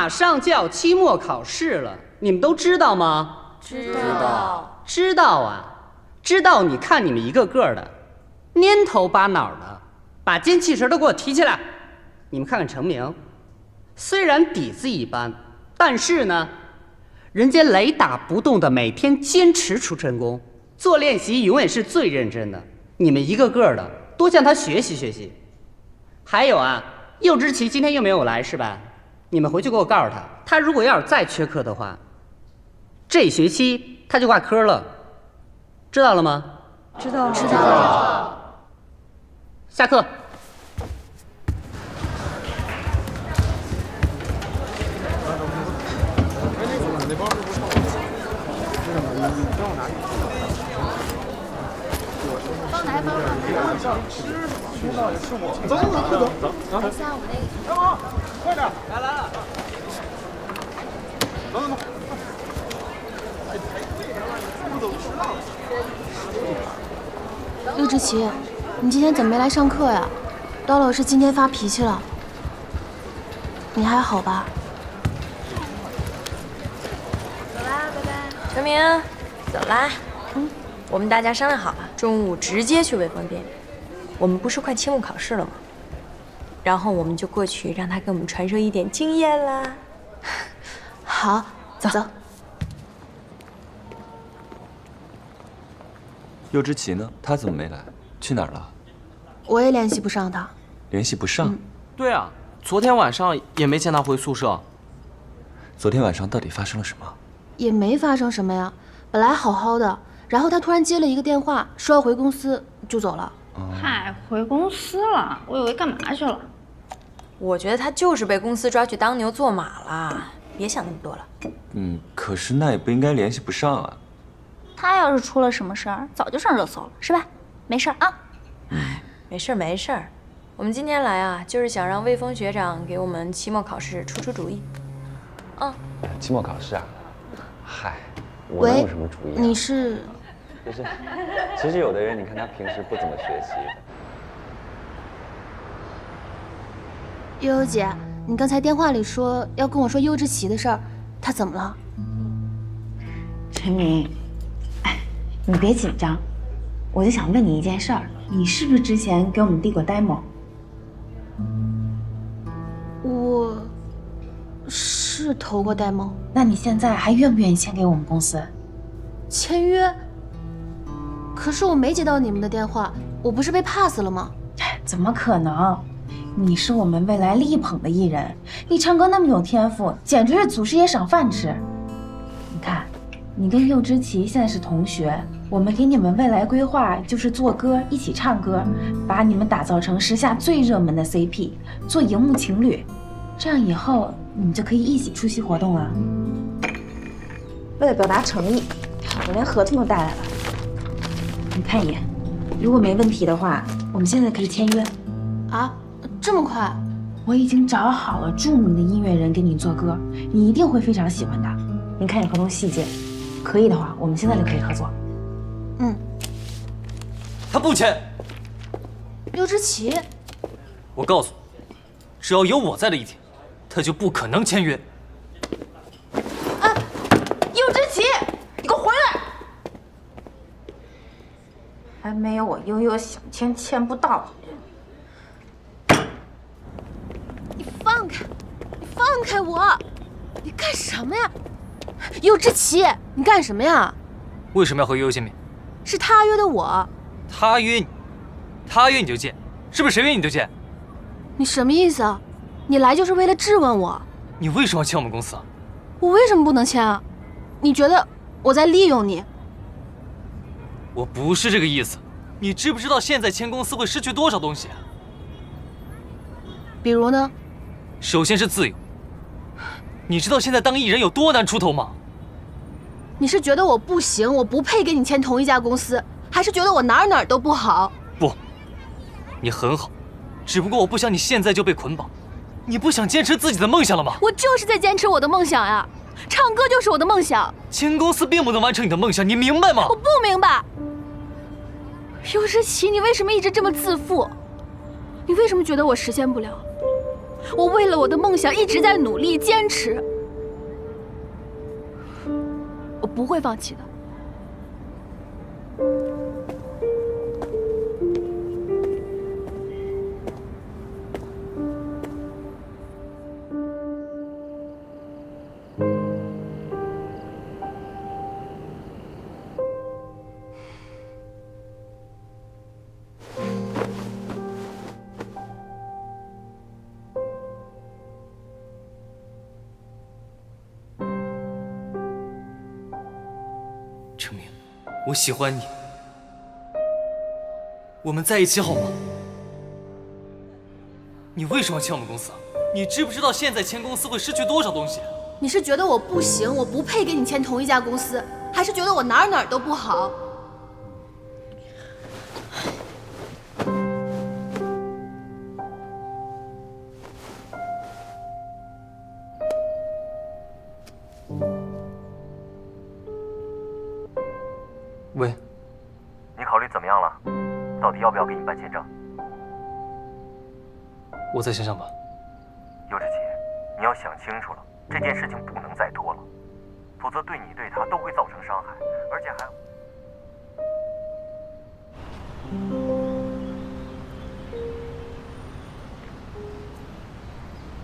马上就要期末考试了，你们都知道吗？知道。知道啊，知道。你看你们一个个的，蔫头巴脑的，把精气神都给我提起来。你们看看程明，虽然底子一般，但是呢，人家雷打不动的每天坚持出真功，做练习永远是最认真的。你们一个个的多向他学习学习。还有啊，右之奇今天又没有来是吧？你们回去给我告诉他，他如果要是再缺课的话，这学期他就挂科了，知道了吗？知道了。知道了。下课。帮来帮来。走。下午那个。来快点！来。走。陆志奇，你今天怎么没来上课呀？刀老师今天发脾气了。你还好吧？走啦，拜拜。程明，走啦。我们大家商量好了，中午直接去微风店里。我们不是快期末考试了吗？然后我们就过去，让他给我们传授一点经验啦。好，走。右之奇呢？他怎么没来？去哪儿了？我也联系不上他。联系不上？对啊，昨天晚上也没见他回宿舍。昨天晚上到底发生了什么？也没发生什么呀，本来好好的，然后他突然接了一个电话，说要回公司，就走了。嗨，回公司了，我以为干嘛去了。我觉得他就是被公司抓去当牛做马了，别想那么多了。可是那也不应该联系不上啊。他要是出了什么事儿，早就上热搜了，是吧？没事儿啊。没事儿。我们今天来啊，就是想让魏峰学长给我们期末考试出主意。期末考试啊？嗨，我能有什么主意啊？你是？其实有的人，你看他平时不怎么学习。悠悠姐，你刚才电话里说要跟我说优之奇的事儿，他怎么了？陈明，你别紧张，我就想问你一件事儿，你是不是之前给我们递过 demo？ 我是投过 demo。那你现在还愿不愿意签给我们公司？签约？可是我没接到你们的电话，我不是被 pass 了吗？怎么可能？你是我们未来力捧的艺人，你唱歌那么有天赋，简直是祖师爷赏饭吃。你看，你跟右之奇现在是同学，我们给你们未来规划就是做歌，一起唱歌，把你们打造成时下最热门的 CP， 做荧幕情侣，这样以后你们就可以一起出席活动了。为了表达诚意，我连合同都带来了，你看一眼，如果没问题的话，我们现在开始签约。啊，这么快？我已经找好了著名的音乐人给你做歌，你一定会非常喜欢的。你看你合同细节，可以的话，我们现在就可以合作。他不签。优之奇，我告诉你，只要有我在的一天，他就不可能签约。右之奇，你给我回来！还没有我悠悠想签签不到。你放开我！你干什么呀？优之奇，你干什么呀？为什么要和悠悠见面？是他约的我。他约你就见，是不是谁约你就见？你什么意思啊？你来就是为了质问我？你为什么要签我们公司啊？我为什么不能签啊？你觉得我在利用你？我不是这个意思。你知不知道现在签公司会失去多少东西啊？比如呢？首先是自由。你知道现在当艺人有多难出头吗？你是觉得我不行，我不配跟你签同一家公司，还是觉得我哪儿都不好？不，你很好，只不过我不想你现在就被捆绑。你不想坚持自己的梦想了吗？我就是在坚持我的梦想呀，唱歌就是我的梦想。签公司并不能完成你的梦想，你明白吗？我不明白。尤之奇，你为什么一直这么自负？你为什么觉得我实现不了？我为了我的梦想一直在努力坚持，我不会放弃的。程明，我喜欢你，我们在一起好吗？你为什么要签我们公司啊？你知不知道现在签公司会失去多少东西？你是觉得我不行，我不配跟你签同一家公司，还是觉得我哪儿都不好？喂，你考虑怎么样了？到底要不要给你办签证？我再想想吧。尤志奇，你要想清楚了，这件事情不能再拖了，否则对你对他都会造成伤害，而且还……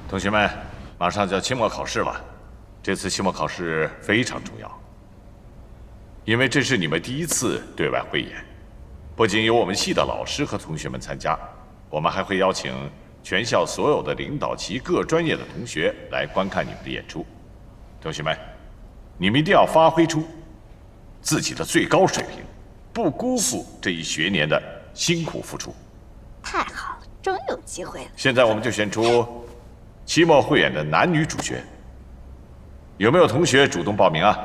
同学们，马上就要期末考试了，这次期末考试非常重要。因为这是你们第一次对外汇演，不仅有我们系的老师和同学们参加，我们还会邀请全校所有的领导及各专业的同学来观看你们的演出。同学们，你们一定要发挥出自己的最高水平，不辜负这一学年的辛苦付出。太好了，终于有机会了。现在我们就选出期末汇演的男女主角，有没有同学主动报名啊？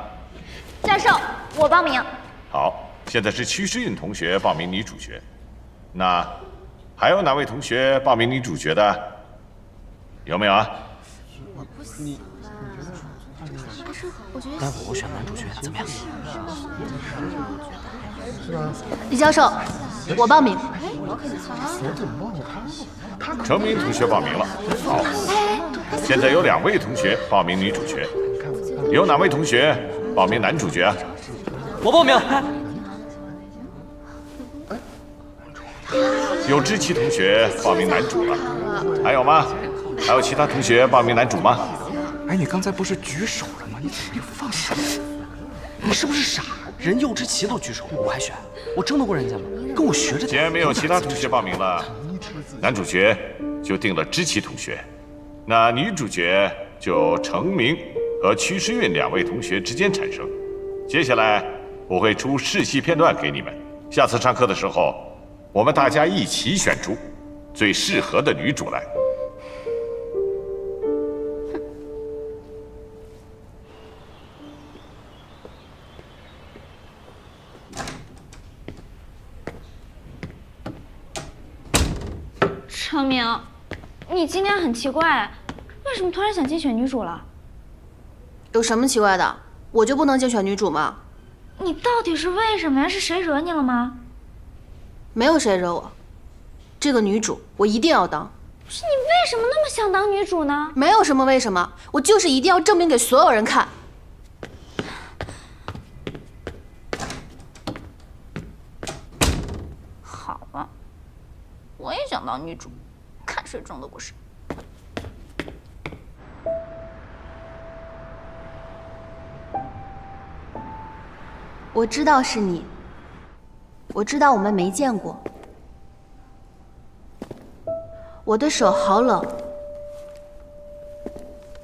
教授，我报名。好，现在是屈诗韵同学报名女主角，那还有哪位同学报名女主角的？有没有啊？我不行。但是我觉得……待会我选男主角怎么样？李教授，我报名。程明同学报名了，好。现在有2位同学报名女主角，有哪位同学报名男主角啊？我报名。有知琪同学报名男主了，还有吗？还有其他同学报名男主吗？哎，你刚才不是举手了吗？你怎么又放手？你是不是傻？人幼之琪都举手，我还选？我争得过人家吗？跟我学着点。既然没有其他同学报名了，男主角就定了知琪同学，那女主角就程明和屈诗韵2位同学之间产生。接下来我会出试戏片段给你们，下次上课的时候，我们大家一起选出最适合的女主来。程明，你今天很奇怪，为什么突然想竞选女主了？有什么奇怪的？我就不能竞选女主吗？你到底是为什么呀？是谁惹你了吗？没有谁惹我，这个女主我一定要当。是你为什么那么想当女主呢？没有什么为什么，我就是一定要证明给所有人看。好吧，我也想当女主，看谁争得过谁。我知道是你，我知道我们没见过。我的手好冷，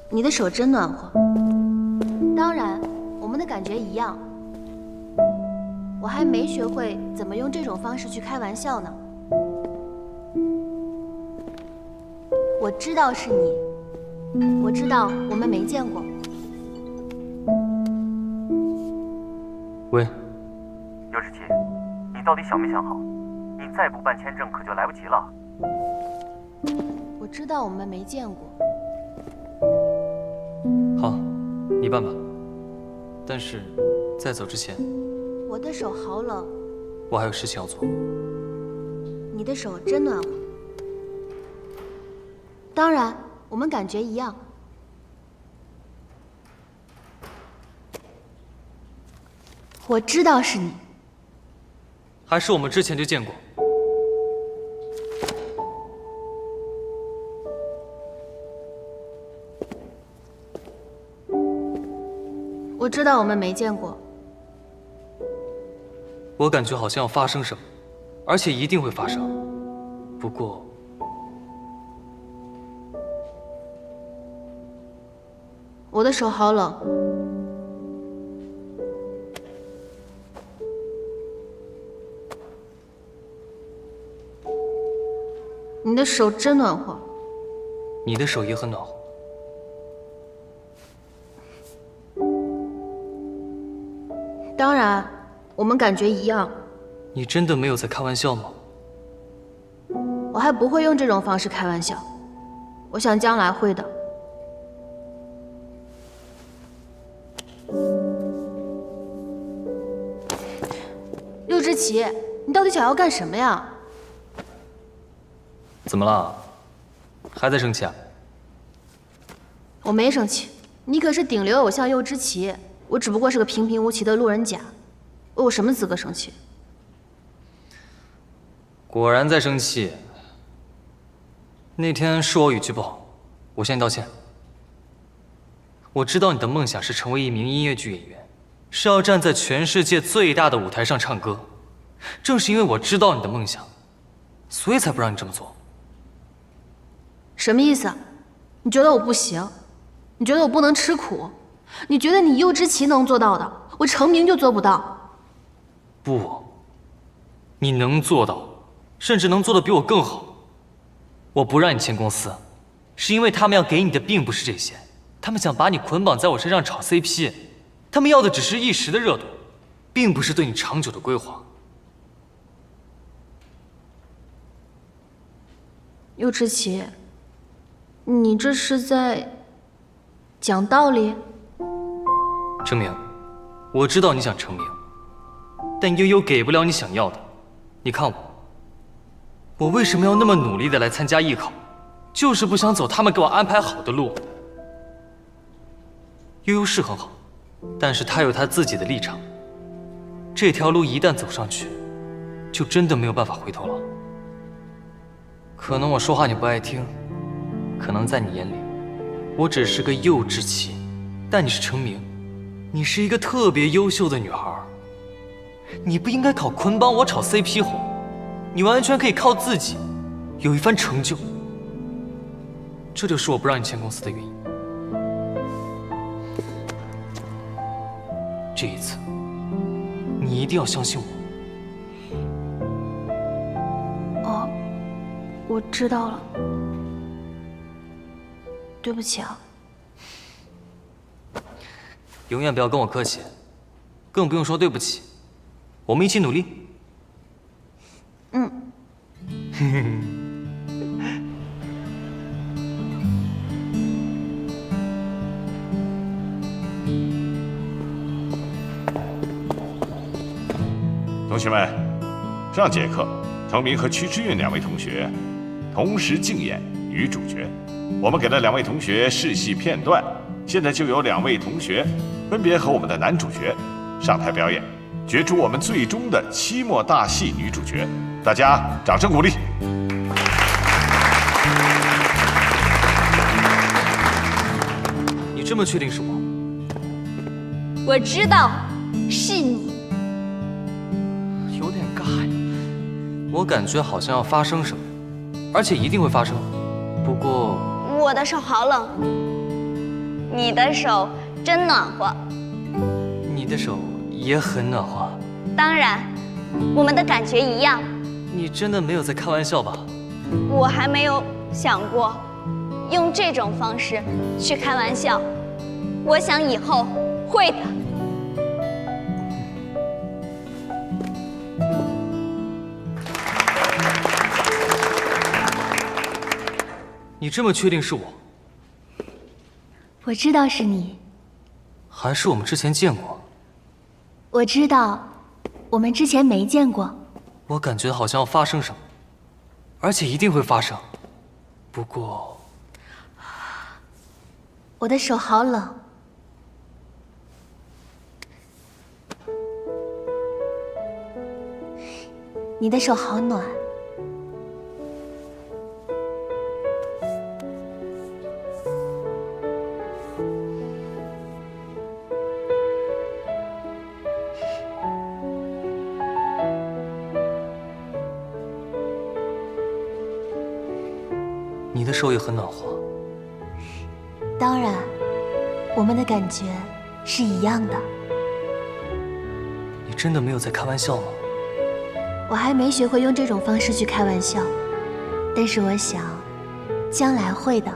你的手真暖和。当然，我们的感觉一样。我还没学会怎么用这种方式去开玩笑呢。我知道是你，我知道我们没见过。喂，尤志奇，你到底想没想好？你再不办签证可就来不及了。我知道我们没见过。好，你办吧。但是，在走之前，我的手好冷，我还有事情要做。你的手真暖和。当然，我们感觉一样。我知道是你。还是我们之前就见过？我知道我们没见过。我感觉好像要发生什么，而且一定会发生。不过，我的手好冷。你的手真暖和。你的手也很暖和。当然，我们感觉一样。你真的没有在开玩笑吗？我还不会用这种方式开玩笑，我想将来会的。陆之奇，你到底想要干什么呀？怎么了？还在生气啊？我没生气，你可是顶流偶像右之奇，我只不过是个平平无奇的路人甲，我有什么资格生气？果然在生气。那天是我语气不好，我向你道歉。我知道你的梦想是成为一名音乐剧演员，是要站在全世界最大的舞台上唱歌。正是因为我知道你的梦想，所以才不让你这么做。什么意思？你觉得我不行？你觉得我不能吃苦？你觉得你右之奇能做到的，我成名就做不到？不，你能做到，甚至能做得比我更好。我不让你签公司，是因为他们要给你的并不是这些，他们想把你捆绑在我身上炒 CP， 他们要的只是一时的热度，并不是对你长久的规划。右之奇，你这是在讲道理？成名，我知道你想成名，但悠悠给不了你想要的。你看我为什么要那么努力的来参加艺考，就是不想走他们给我安排好的路。悠悠是很好，但是她有她自己的立场，这条路一旦走上去，就真的没有办法回头了。可能我说话你不爱听，可能在你眼里，我只是个幼稚期，但你是成名，你是一个特别优秀的女孩，你不应该靠捆绑我炒 CP 红，你完全可以靠自己，有一番成就。这就是我不让你签公司的原因。这一次，你一定要相信我。我知道了，对不起啊。永远不要跟我客气，更不用说对不起。我们一起努力。同学们，上节课，成明和屈之韵两位同学同时竞演女主角。我们给了两位同学试戏片段，现在就有两位同学分别和我们的男主角上台表演，角逐我们最终的期末大戏女主角。大家掌声鼓励。你这么确定是我？我知道是你。有点尬呀，我感觉好像要发生什么，而且一定会发生。不过我的手好冷，你的手真暖和。你的手也很暖和。当然，我们的感觉一样。你真的没有在开玩笑吧？我还没有想过用这种方式去开玩笑，我想以后会的。你这么确定是我？我知道是你。还是我们之前见过？我知道，我们之前没见过。我感觉好像要发生什么，而且一定会发生。不过，我的手好冷。你的手好暖。你的手也很暖和。当然，我们的感觉是一样的。你真的没有在开玩笑吗？我还没学会用这种方式去开玩笑，但是我想，将来会的。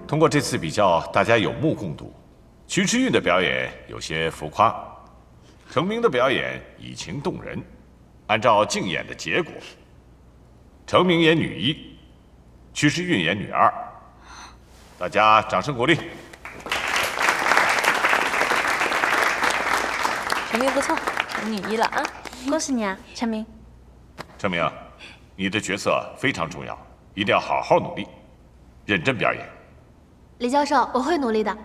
通过这次比较，大家有目共睹，徐之韵的表演有些浮夸，程明的表演以情动人。按照竞演的结果，程明演女一，徐之韵演女二。大家掌声鼓励。程明不错，成女一了啊！恭喜你啊，程明。程明，你的角色非常重要，一定要好好努力，认真表演。李教授，我会努力的。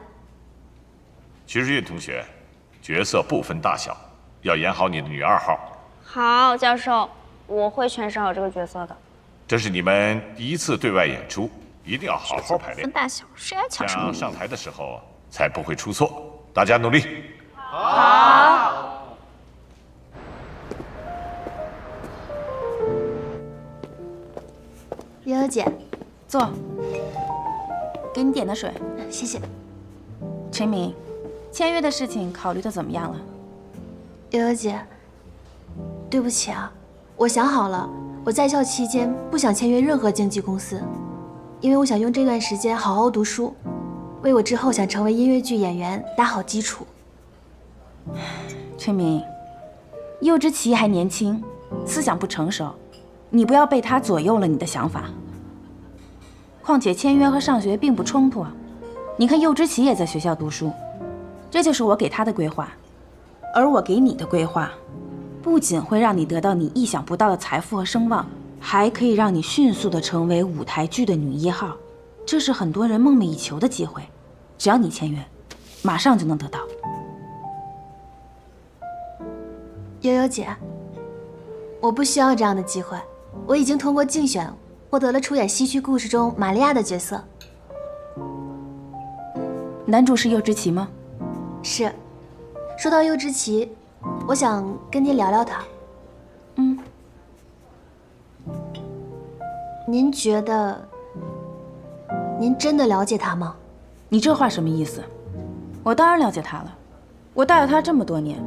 徐之韵同学，角色不分大小，要演好你的女二号。好，教授，我会诠释好这个角色的。这是你们第一次对外演出，一定要好好排练。分大小，谁爱抢这什么？样上台的时候才不会出错。大家努力。好。悠悠姐，坐。给你点的水，谢谢。陈明，签约的事情考虑的怎么样了？悠悠姐，对不起啊，我想好了，我在校期间不想签约任何经纪公司，因为我想用这段时间好好读书，为我之后想成为音乐剧演员打好基础。陈明，柚之琪还年轻，思想不成熟，你不要被他左右了你的想法。况且签约和上学并不冲突啊。你看柚之琪也在学校读书，这就是我给他的规划。而我给你的规划，不仅会让你得到你意想不到的财富和声望，还可以让你迅速的成为舞台剧的女一号。这是很多人梦寐以求的机会，只要你签约，马上就能得到。悠悠姐，我不需要这样的机会，我已经通过竞选获得了出演《西区故事》中玛利亚的角色。男主是柚之琪吗？是。说到柚之琪，我想跟您聊聊她。您觉得，您真的了解她吗？你这话什么意思？我当然了解她了，我带了她这么多年，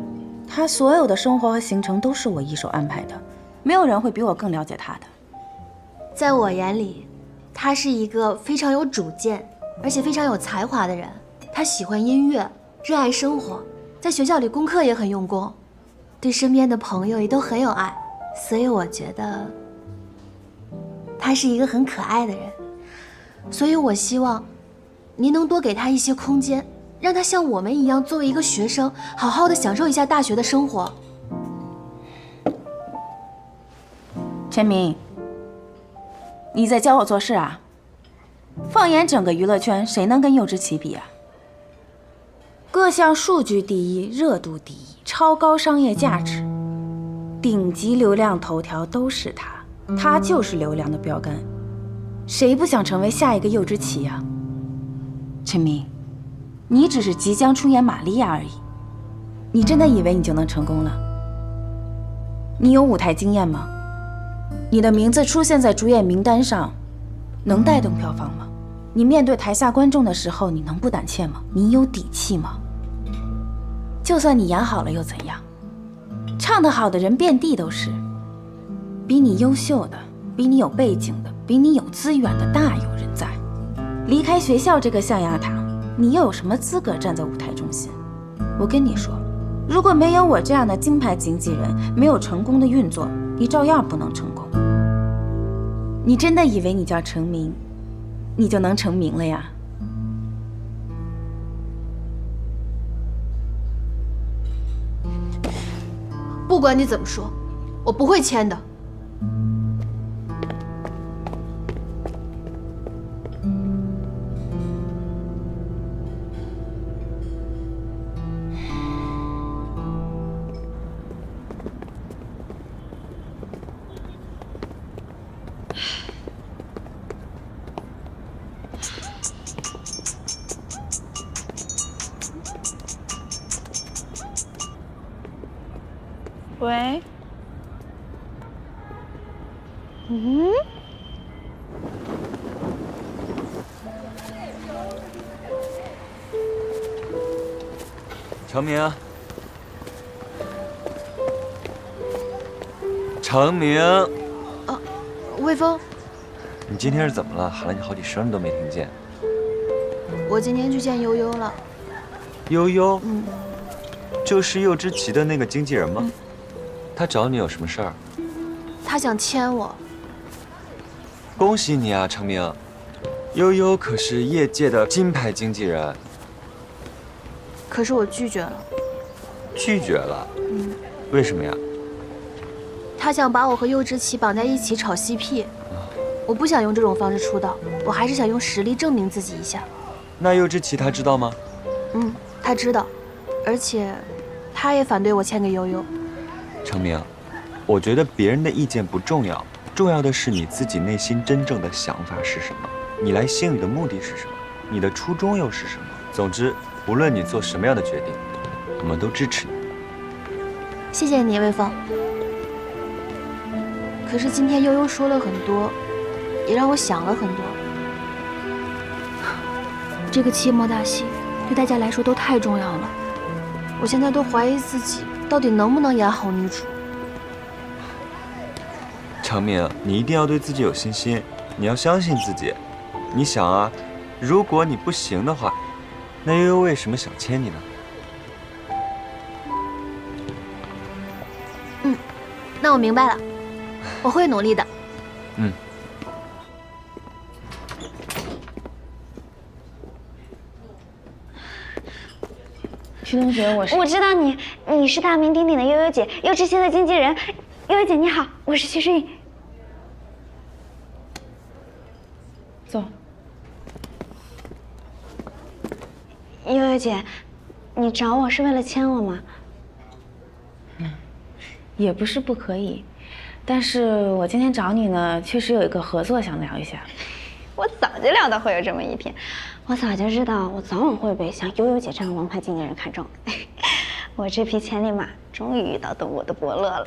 她所有的生活和行程都是我一手安排的，没有人会比我更了解她的。在我眼里，她是一个非常有主见，而且非常有才华的人。她喜欢音乐，热爱生活，在学校里功课也很用功，对身边的朋友也都很有爱，所以我觉得她是一个很可爱的人。所以我希望您能多给她一些空间，让她像我们一样作为一个学生，好好的享受一下大学的生活。陈明，你在教我做事啊？放眼整个娱乐圈，谁能跟柚之琪比啊？各项数据第一，热度第一，超高商业价值，顶级流量头条都是他，他就是流量的标杆。谁不想成为下一个柚之琪啊？陈明，你只是即将出演玛利亚而已，你真的以为你就能成功了？你有舞台经验吗？你的名字出现在主演名单上，能带动票房吗？你面对台下观众的时候，你能不胆怯吗？你有底气吗？就算你演好了又怎样？唱得好的人遍地都是，比你优秀的，比你有背景的，比你有资源的大有人在。离开学校这个象牙塔，你又有什么资格站在舞台中心？我跟你说，如果没有我这样的金牌经纪人，没有成功的运作，你照样不能成功。你真的以为你叫成名，你就能成名了呀？不管你怎么说，我不会签的。喂，嗯，成明，成明，魏峰，你今天是怎么了？喊了你好几声，你都没听见。我今天去见悠悠了。悠悠，就是柚之奇的那个经纪人吗？他找你有什么事儿？他想签我。恭喜你啊，成明，悠悠可是业界的金牌经纪人。可是我拒绝了。拒绝了？为什么呀？他想把我和柚之奇绑在一起炒 CP，我不想用这种方式出道，我还是想用实力证明自己一下。那柚之奇他知道吗？他知道，而且他也反对我签给悠悠。成明，我觉得别人的意见不重要，重要的是你自己内心真正的想法是什么，你来星宇的目的是什么，你的初衷又是什么。总之，无论你做什么样的决定，我们都支持你。谢谢你，魏峰。可是今天悠悠说了很多，也让我想了很多。这个期末大戏对大家来说都太重要了，我现在都怀疑自己到底能不能演好女主。成明，你一定要对自己有信心，你要相信自己。你想啊，如果你不行的话，那悠悠为什么想签你呢？那我明白了，我会努力的。徐同学，我知道你是大名鼎鼎的悠悠姐，柚之奇的经纪人。悠悠姐你好，我是徐诗韵。坐。悠悠姐，你找我是为了签我吗？也不是不可以，但是我今天找你呢，确实有一个合作想聊一下。我早就料到会有这么一天，我早就知道我早晚会被像悠悠姐这样的王牌经纪人看中。我这匹千里马终于遇到懂我的伯乐了。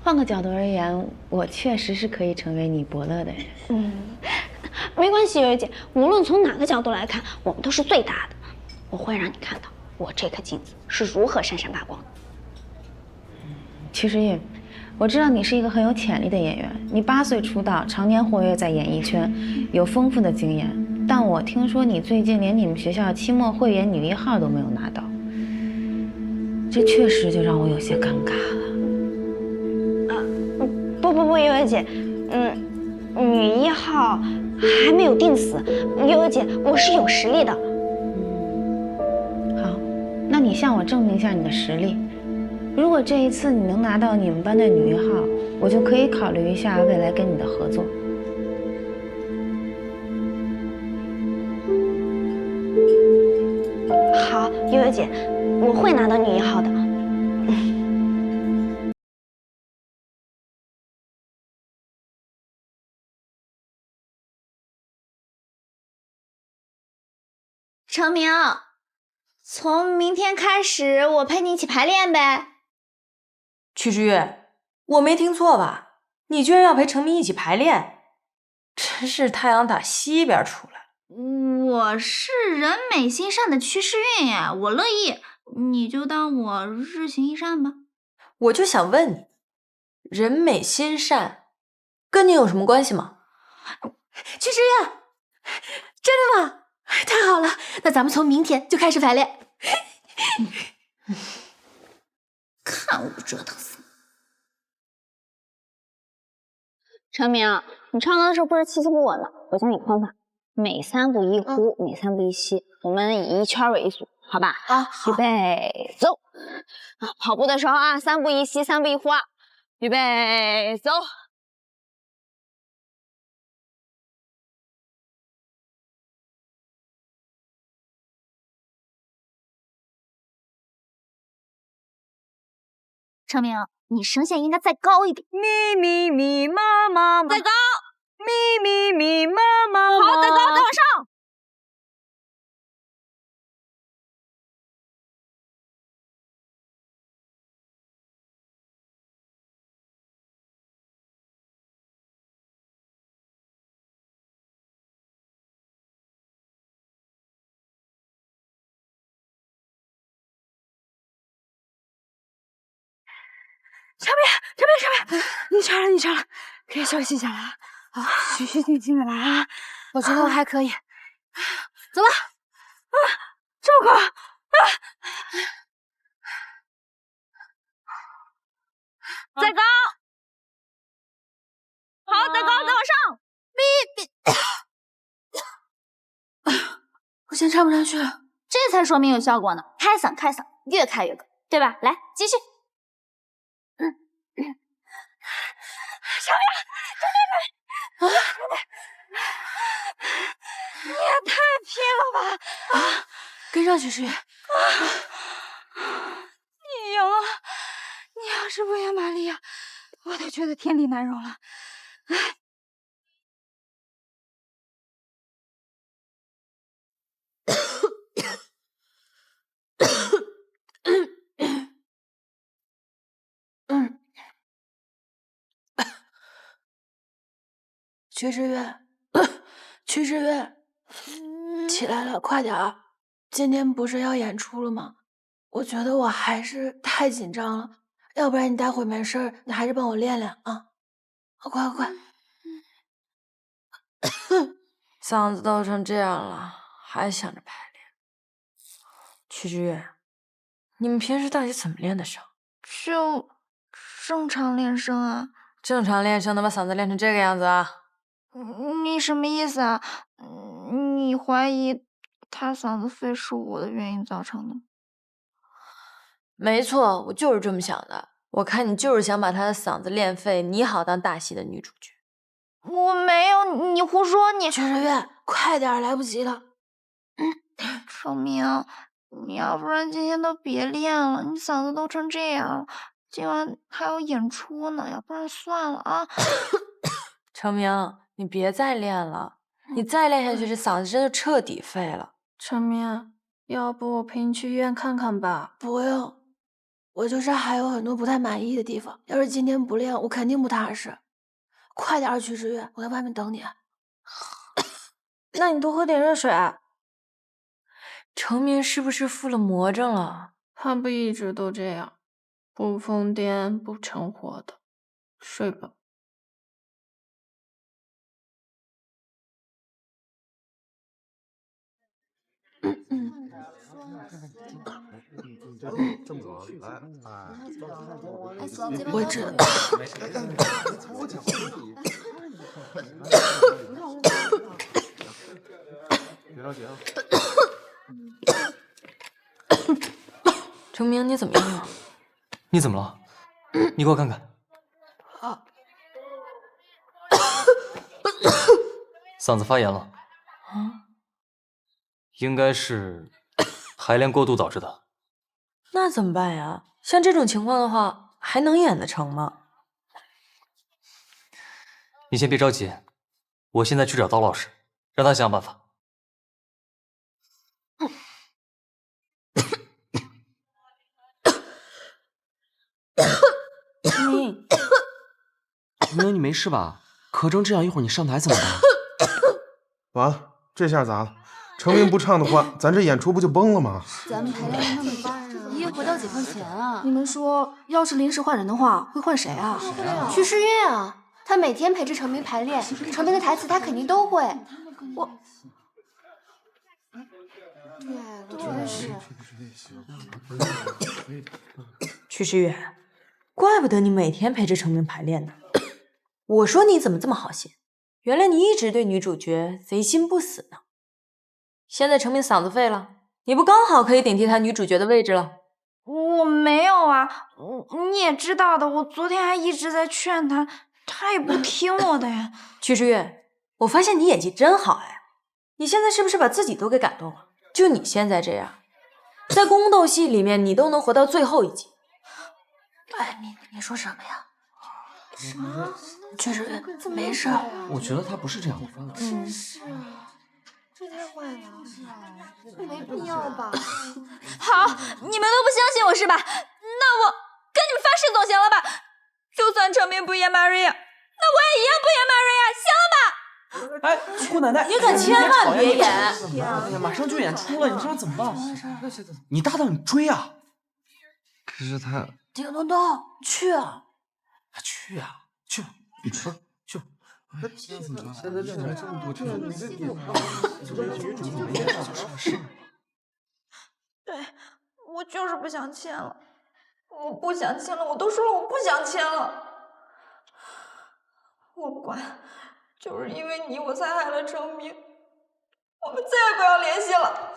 换个角度而言，我确实是可以成为你伯乐的人。没关系，悠悠姐，无论从哪个角度来看，我们都是最大的。我会让你看到我这颗镜子是如何闪闪发光的。曲时韵，我知道你是一个很有潜力的演员，你8岁出道，常年活跃在演艺圈，有丰富的经验。但我听说你最近连你们学校期末汇演女1号都没有拿到，这确实就让我有些尴尬了。不，悠悠姐，女1号还没有定死。悠悠姐，我是有实力的。好，那你向我证明一下你的实力。如果这一次你能拿到你们班的女1号，我就可以考虑一下未来跟你的合作。好，悠悠姐，我会拿到女1号的。成明，从明天开始我陪你一起排练呗。曲之月，我没听错吧？你居然要陪程明一起排练？真是太阳打西边出来。我是人美心善的屈世运呀，我乐意，你就当我日行一善吧。我就想问你，人美心善跟你有什么关系吗？屈之月，真的吗？太好了，那咱们从明天就开始排练。看我不折腾死你！陈明，你唱歌的时候不是气息不稳了，我教你方法，每3步1呼，每3步1吸，我们以1圈为主，好吧？好。预备，走！跑步的时候啊，3步1吸，3步1呼啊！预备，走！陈明，你声线应该再高一点。咪咪咪妈妈，再高！咪咪咪妈妈，好，再高，再往上。陈明，你唱了，可以休息一下了啊！好，循序渐进的来啊！我觉得我还可以。走吧。这么快再高！好，再高，再往上！我先唱不上去了，这才说明有效果呢。开嗓，开嗓，越开越高，对吧？来，继续。小明，你也太拼了吧！跟上去，诗雨。你赢了！你要是不演玛利亚，我都觉得天理难容了。屈之月，屈之月，起来了，快点儿！今天不是要演出了吗？我觉得我还是太紧张了，要不然你待会没事儿，你还是帮我练练啊！快！嗓子都成这样了，还想着排练。屈之月，你们平时到底怎么练的声？就正常练声啊。正常练声能把嗓子练成这个样子啊？你什么意思啊？你怀疑他嗓子废是我的原因造成的？没错，我就是这么想的。我看你就是想把他的嗓子练废，你好当大戏的女主角。我没有，你胡说！你屈之月，快点，来不及了。程明，你要不然今天都别练了，你嗓子都成这样了，今晚还有演出呢，要不然算了啊。程明，你别再练了，你再练下去，这嗓子真的彻底废了。程明，要不我陪你去医院看看吧？不用，我就是还有很多不太满意的地方，要是今天不练，我肯定不踏实。快点，屈之月，我在外面等你。那你多喝点热水啊。程明是不是附了魔怔了？他不一直都这样，不疯癫不成活的。睡吧。我知道。别着急啊。程明，你怎么样了？你怎么了？你给我看看。嗓子发炎了。啊？应该是排练过度导致的。那怎么办呀？像这种情况的话，还能演得成吗？你先别着急，我现在去找刀老师，让他想办法。明，你没事吧？咳成这样，一会儿你上台怎么办？完了，这下咋了？成名不唱的话，咱这演出不就崩了吗？咱们排练那么慢啊，一夜回到解放前啊！你们说，要是临时换人的话，会换谁啊？曲世月啊，他每天陪着成名排练，成名的台词他肯定都会。我，对，真是。曲世月，怪不得你每天陪着成名排练呢。我说你怎么这么好心？原来你一直对女主角贼心不死呢。现在成名嗓子废了，你不刚好可以顶替他女主角的位置了？我没有啊，你也知道的，我昨天还一直在劝他，他也不听我的呀。曲世月，我发现你演技真好哎，你现在是不是把自己都给感动了？就你现在这样，在宫斗戏里面你都能活到最后一集。哎，你说什么呀？什么？曲世月，没事。我觉得他不是这样的。真是啊，这太坏了，没必要吧？好，你们都不相信我是吧？那我跟你们发誓总行了吧？就算成名不演玛瑞亚，那我也一样不演玛瑞亚，行了吧？哎，姑奶奶，你可千万别演！哎呀，马上就演出了，你这样怎么办？你搭档你追啊！可是他……叮咚咚，去啊！去啊，去！你去。现在认来这么多场，你这女主没演上什事？对，我就是不想签了，我不想签了，我都说了我不想签了。我管，就是因为你我才害了成名，我们再也不要联系了。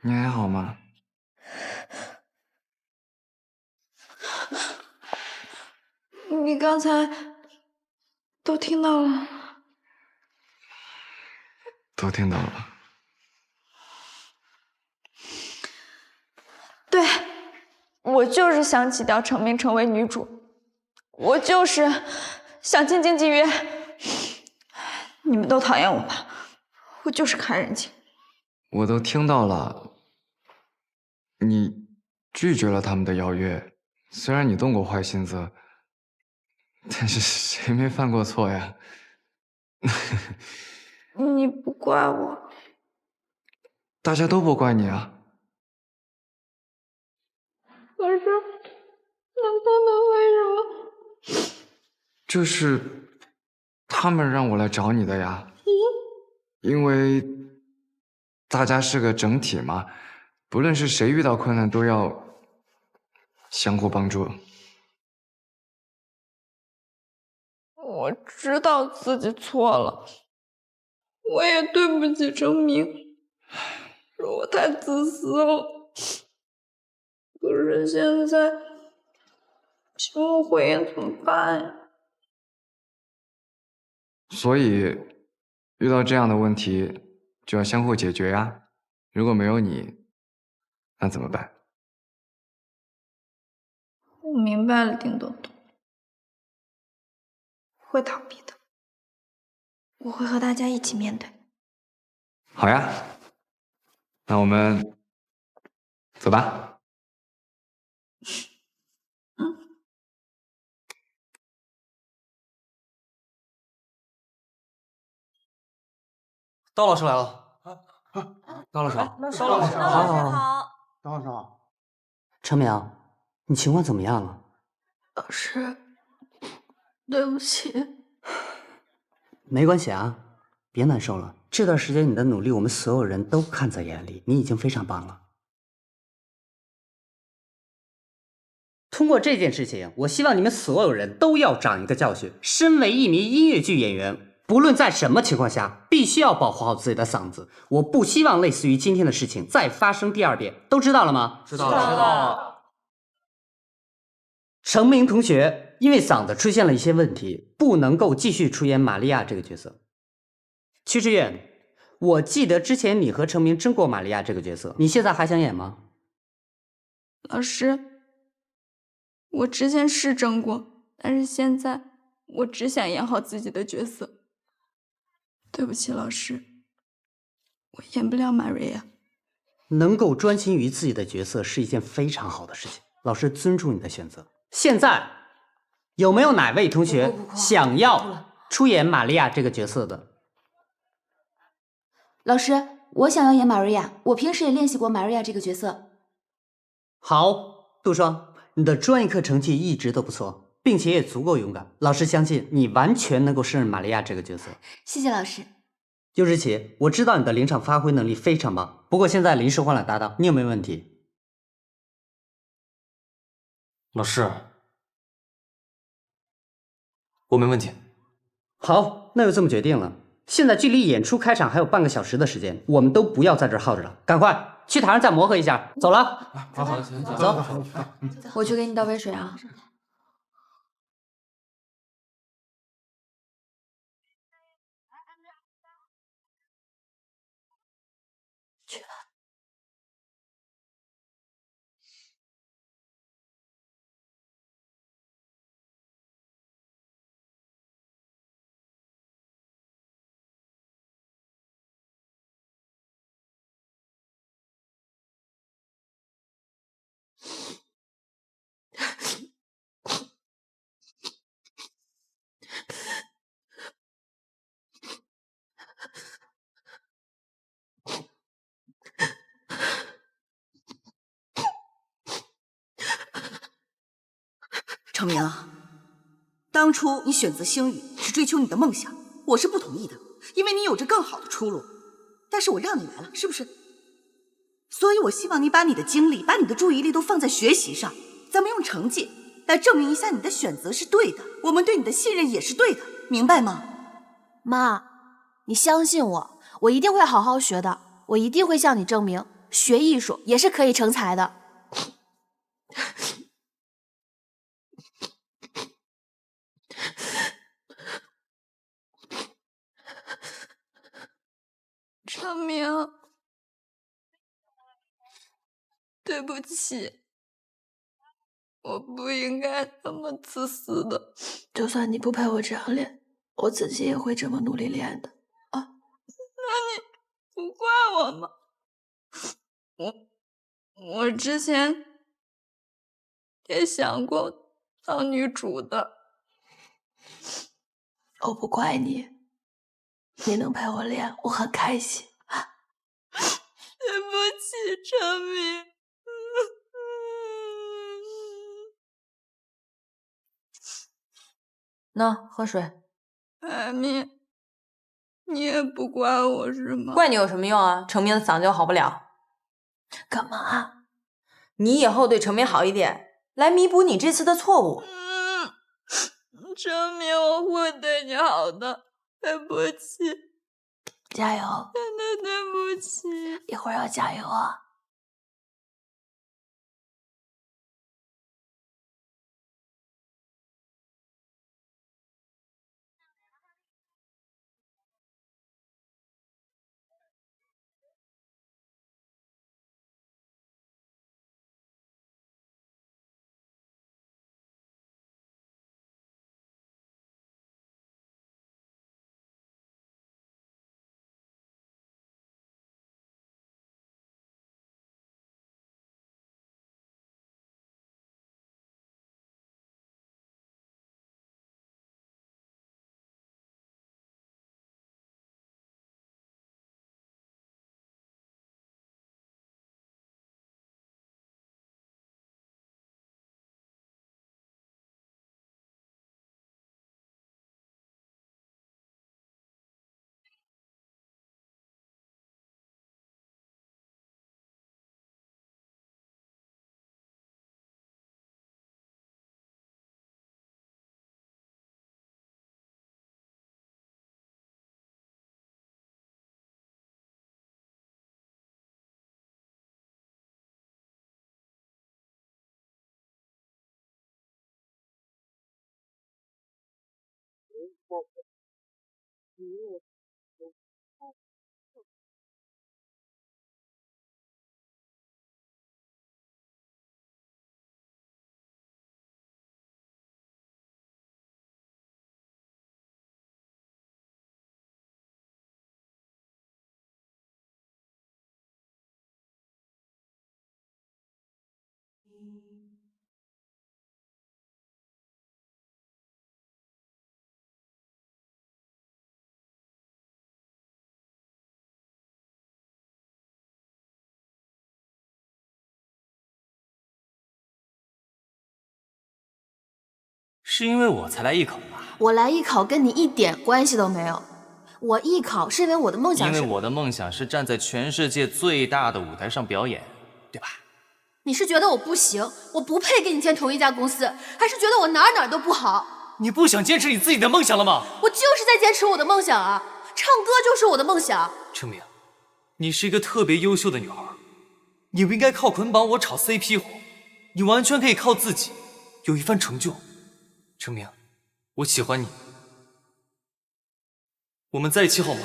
你还好吗？你刚才都听到了？都听到了。对，我就是想挤掉成名成为女主，我就是想进京剧约。你们都讨厌我吧？我就是看人情。我都听到了，你拒绝了他们的邀约。虽然你动过坏心思，但是谁没犯过错呀？你不怪我，大家都不怪你啊。可是，那他们为什么？就是他们让我来找你的呀。因为大家是个整体嘛，不论是谁遇到困难都要相互帮助。我知道自己错了，我也对不起成名，是我太自私了。可是现在，请我回演怎么办呀？所以遇到这样的问题就要相互解决呀。如果没有你，那怎么办？我明白了，叮咚咚，会逃避的，我会和大家一起面对。好呀，那我们走吧。刀老师来了。刀老师好。刀老师好。刀老师好。成明，你情况怎么样了？老师，对不起。没关系啊，别难受了。这段时间你的努力，我们所有人都看在眼里，你已经非常棒了。通过这件事情，我希望你们所有人都要长一个教训。身为一名音乐剧演员，不论在什么情况下，必须要保护好自己的嗓子。我不希望类似于今天的事情再发生第二遍，都知道了吗？知道了。成名同学因为嗓子出现了一些问题，不能够继续出演玛利亚这个角色。曲志远，我记得之前你和程明争过玛利亚这个角色，你现在还想演吗？老师，我之前是争过，但是现在我只想演好自己的角色。对不起，老师，我演不了玛瑞亚。能够专心于自己的角色是一件非常好的事情，老师尊重你的选择。现在有没有哪位同学想要出演玛利亚这个角色的？老师，我想要演玛瑞亚，我平时也练习过玛瑞亚这个角色。好，杜双，你的专业课成绩一直都不错，并且也足够勇敢。老师相信你完全能够胜任玛利亚这个角色。谢谢老师。尤之奇，我知道你的临场发挥能力非常棒，不过现在临时换了搭档，你有没有问题？老师，我没问题。好，那就这么决定了。现在距离演出开场还有半个小时的时间，我们都不要在这儿耗着了，赶快去台上再磨合一下。走了。好，行，走。我去给你倒杯水啊。去吧。程明，当初你选择星宇是追求你的梦想，我是不同意的，因为你有着更好的出路。但是我让你来了，是不是？所以我希望你把你的精力、把你的注意力都放在学习上，咱们用成绩来证明一下你的选择是对的，我们对你的信任也是对的，明白吗？妈，你相信我，我一定会好好学的，我一定会向你证明，学艺术也是可以成才的。程明，对不起，我不应该那么自私的。就算你不陪我这样练，我自己也会这么努力练的。那你不怪我吗？我之前也想过当女主的。我不怪你，你能陪我练，我很开心。对不起，程明。那喝水。艾米，你也不怪我是吗？怪你有什么用啊？程明的嗓子又好不了。干嘛？你以后对程明好一点，来弥补你这次的错误。程明，我会对你好的。对不起，加油！真的对不起。一会儿要加油啊！是因为我才来艺考的吧？我来艺考跟你一点关系都没有。我艺考是因为我的梦想是……因为我的梦想是站在全世界最大的舞台上表演，对吧？你是觉得我不行，我不配跟你签同一家公司，还是觉得我哪儿都不好？你不想坚持你自己的梦想了吗？我就是在坚持我的梦想啊！唱歌就是我的梦想。程明，你是一个特别优秀的女孩，你不应该靠捆绑我炒 CP 火，你完全可以靠自己有一番成就。程明，我喜欢你，我们在一起好吗？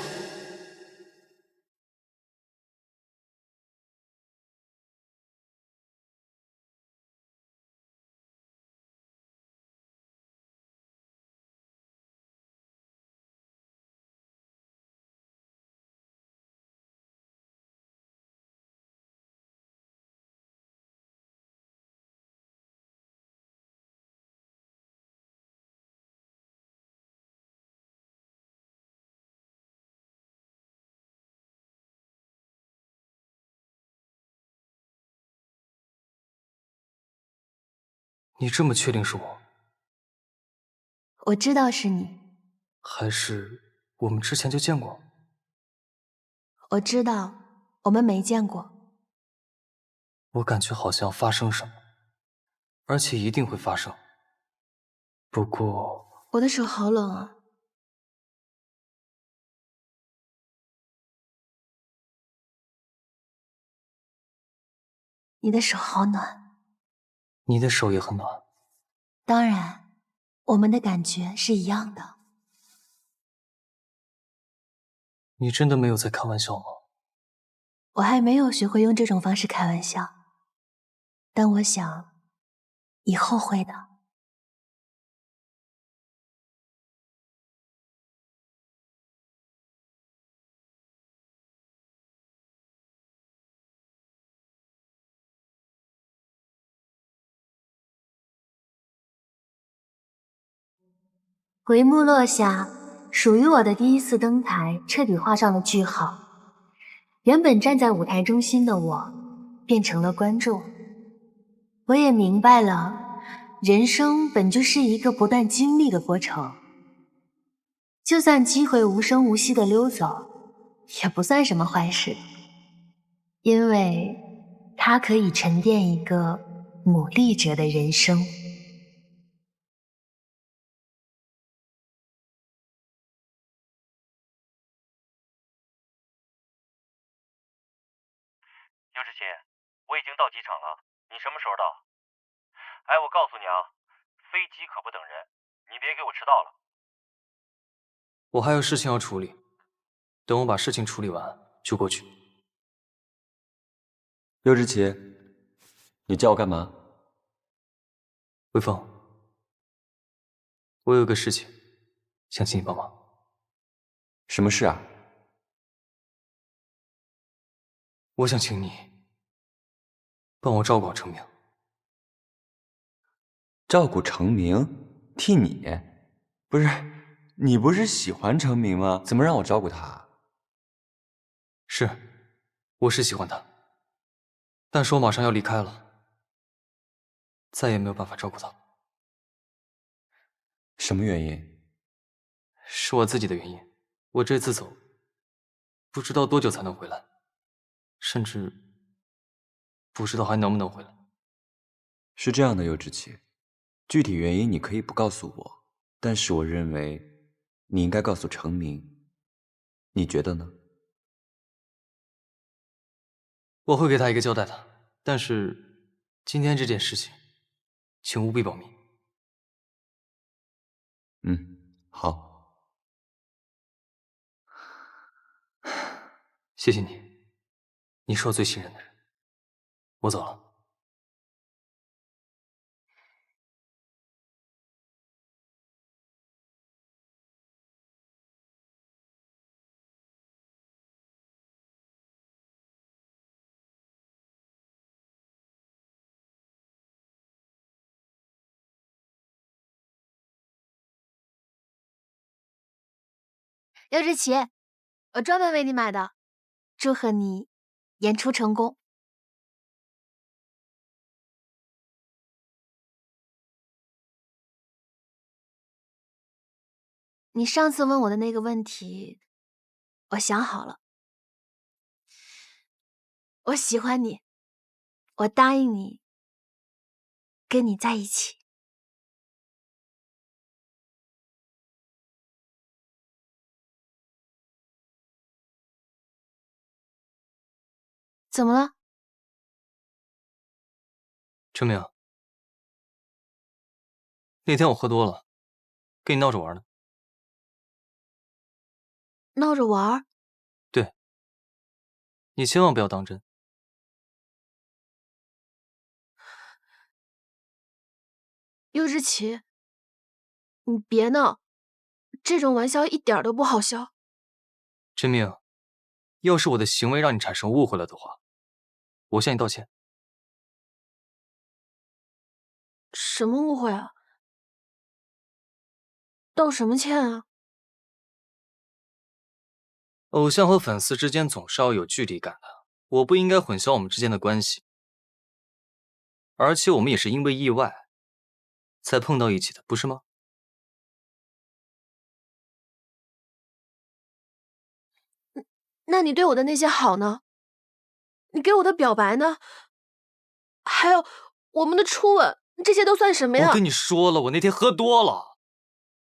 你这么确定是我？我知道是你。还是我们之前就见过？我知道我们没见过。我感觉好像发生什么，而且一定会发生。不过……我的手好冷啊。你的手好暖。你的手也很暖。当然，我们的感觉是一样的。你真的没有在开玩笑吗？我还没有学会用这种方式开玩笑，但我想以后会的。帷幕落下，属于我的第一次登台彻底画上了句号。原本站在舞台中心的我，变成了观众。我也明白了，人生本就是一个不断经历的过程。就算机会无声无息地溜走，也不算什么坏事，因为它可以沉淀一个努力者的人生。尤志奇，我已经到机场了，你什么时候到？哎，我告诉你啊，飞机可不等人，你别给我迟到了。我还有事情要处理，等我把事情处理完就过去。刘志奇，你叫我干嘛？微风，我有个事情想请你帮忙。什么事啊？我想请你帮我照顾好程明。照顾程明？替你？不是，你不是喜欢程明吗？怎么让我照顾他？是，我是喜欢他，但是我马上要离开了，再也没有办法照顾他。什么原因？是我自己的原因。我这次走，不知道多久才能回来，甚至不知道还能不能回来。是这样的，尤志奇，具体原因你可以不告诉我，但是我认为你应该告诉程明，你觉得呢？我会给他一个交代的，但是今天这件事情，请务必保密。好。谢谢你，你是我最信任的人。我走了。柚之奇，我专门为你买的，祝贺你演出成功。你上次问我的那个问题，我想好了。我喜欢你，我答应你，跟你在一起。怎么了？程明，那天我喝多了，跟你闹着玩呢。闹着玩？对，你千万不要当真。柚之奇，你别闹，这种玩笑一点都不好笑。陈明，要是我的行为让你产生误会了的话，我向你道歉。什么误会啊？道什么歉啊？偶像和粉丝之间总是要有距离感的，我不应该混淆我们之间的关系。而且我们也是因为意外才碰到一起的，不是吗？那你对我的那些好呢？你给我的表白呢？还有我们的初吻，这些都算什么呀？我跟你说了，我那天喝多了，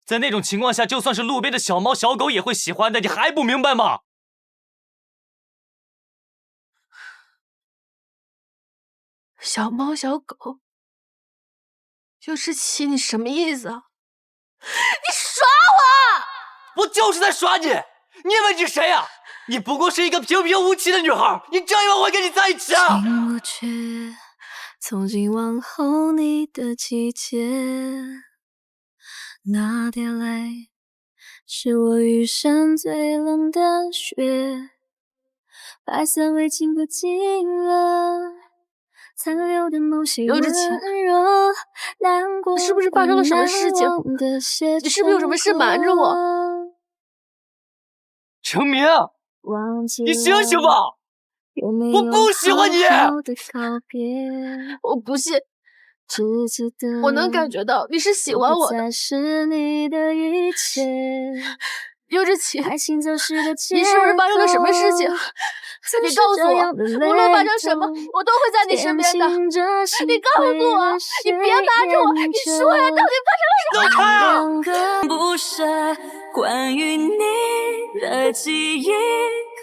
在那种情况下，就算是路边的小猫小狗也会喜欢的，你还不明白吗？小猫小狗，柚之奇，你什么意思啊？你耍我！我就是在耍你！你以为你是谁呀？你不过是一个平平无奇的女孩，你真以为我会跟你在一起啊？请不去，从今往后你的季节，那滴泪是我余生最冷的雪，白色围巾不见了，残留的某些温柔，难过是不是发生了什么事情？你是不是有什么事瞒着我？程明，你醒醒吧！我不喜欢你！我不信，我能感觉到你是喜欢我的。柚之奇，你是不是发生了什么事情？你告诉我，无论发生什么，我都会在你身边的。你告诉我，你别瞒着我，你说呀，到底发生了什么？不是关于你的记忆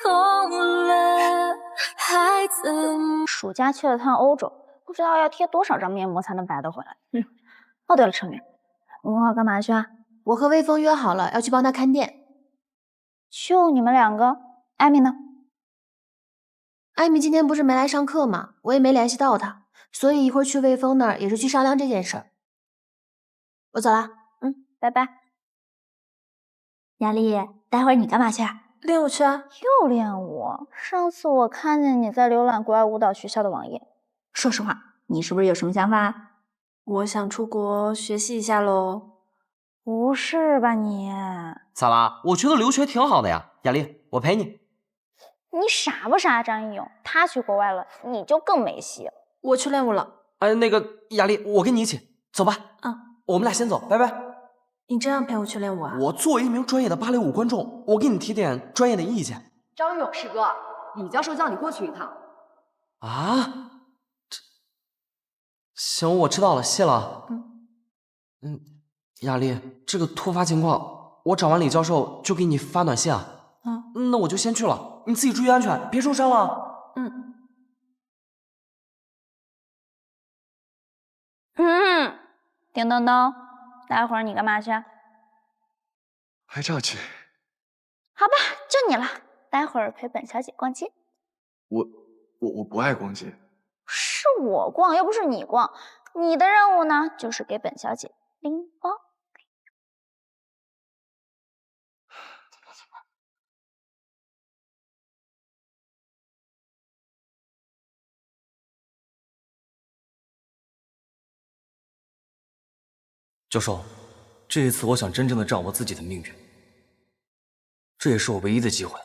空了，还怎？暑假去了趟欧洲，不知道要贴多少张面膜才能白得回来。哦，对了，程明，文浩干嘛去啊？我和魏峰约好了，要去帮他看店。就你们两个？艾米呢？艾米今天不是没来上课吗？我也没联系到她，所以一会儿去魏峰那儿也是去商量这件事儿。我走了，拜拜。雅丽，待会儿你干嘛去啊？练舞去啊。又练舞？上次我看见你在浏览国外舞蹈学校的网页。说实话，你是不是有什么想法？我想出国学习一下喽。不是吧你？咋啦？我觉得留学挺好的呀，雅丽，我陪你。你傻不傻，张一勇？他去国外了，你就更没戏。我去练舞了。那个雅丽，我跟你一起，走吧。我们俩先走，拜拜。你真要陪我去练舞啊？我作为一名专业的芭蕾舞观众，我给你提点专业的意见。张勇师哥，李教授叫你过去一趟。啊？行，我知道了，谢了。雅丽，这个突发情况，我找完李教授就给你发短信啊。那我就先去了，你自己注意安全，别受伤了。叮咚咚，待会儿你干嘛去？拍照去。好吧，就你了，待会儿陪本小姐逛街。我不爱逛街。是我逛，又不是你逛。你的任务呢，就是给本小姐拎包。教授，这一次我想真正的掌握自己的命运。这也是我唯一的机会。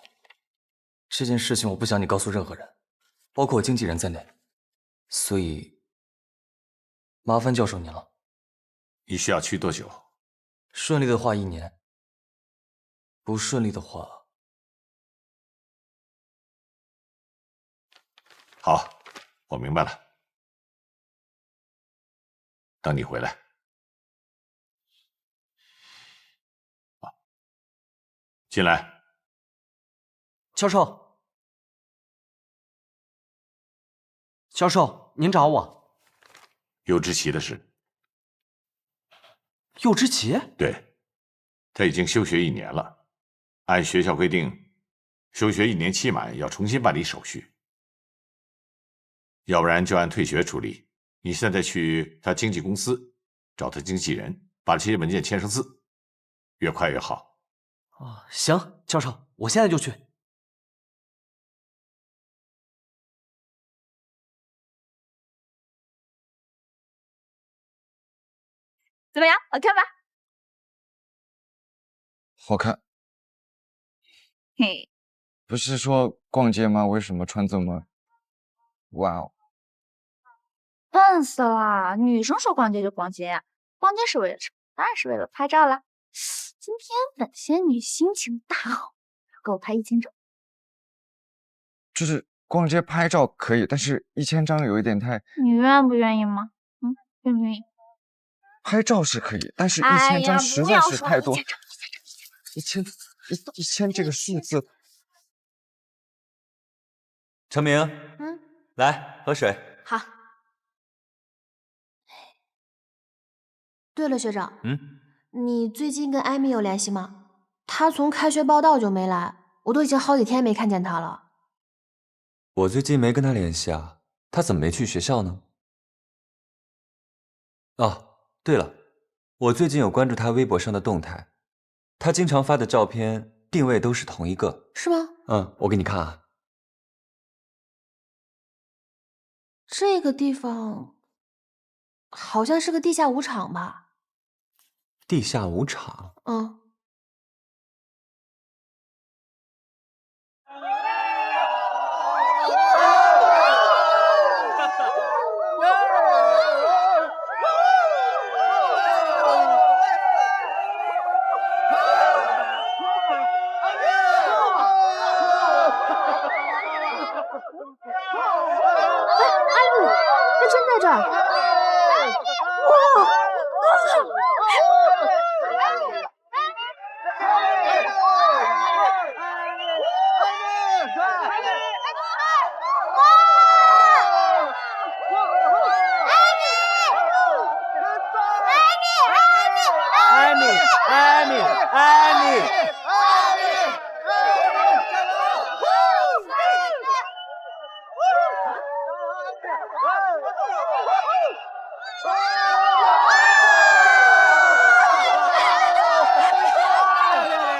这件事情我不想你告诉任何人，包括我经纪人在内，所以麻烦教授您了。你需要去多久？顺利的话1年，不顺利的话，好，我明白了。等你回来。进来。教授，教授，您找我。尤之奇的事。尤之奇？对，他已经休学1年了，按学校规定，休学1年期满要重新办理手续，要不然就按退学处理。你现在去他经纪公司找他经纪人，把这些文件签上字，越快越好。哦，行，教授，我现在就去。怎么样，好看吧？好看。嘿，不是说逛街吗？为什么穿这么……哇哦！笨死了！女生说逛街就逛街，逛街是为了什么？当然是为了拍照啦。今天本仙女心情大好，给我拍1000张。就是逛街拍照可以，但是1000张有一点太……你愿不愿意吗？愿不愿意？拍照是可以，但是1000张实在是太多。1000这个数字。程明，来喝水。好。对了，学长，你最近跟艾米有联系吗？她从开学报道就没来，我都已经好几天没看见她了。我最近没跟她联系啊，她怎么没去学校呢？哦，对了，我最近有关注她微博上的动态，她经常发的照片定位都是同一个。是吗？我给你看啊。这个地方好像是个地下舞场吧？地下舞场？他真在这儿！哇！艾米！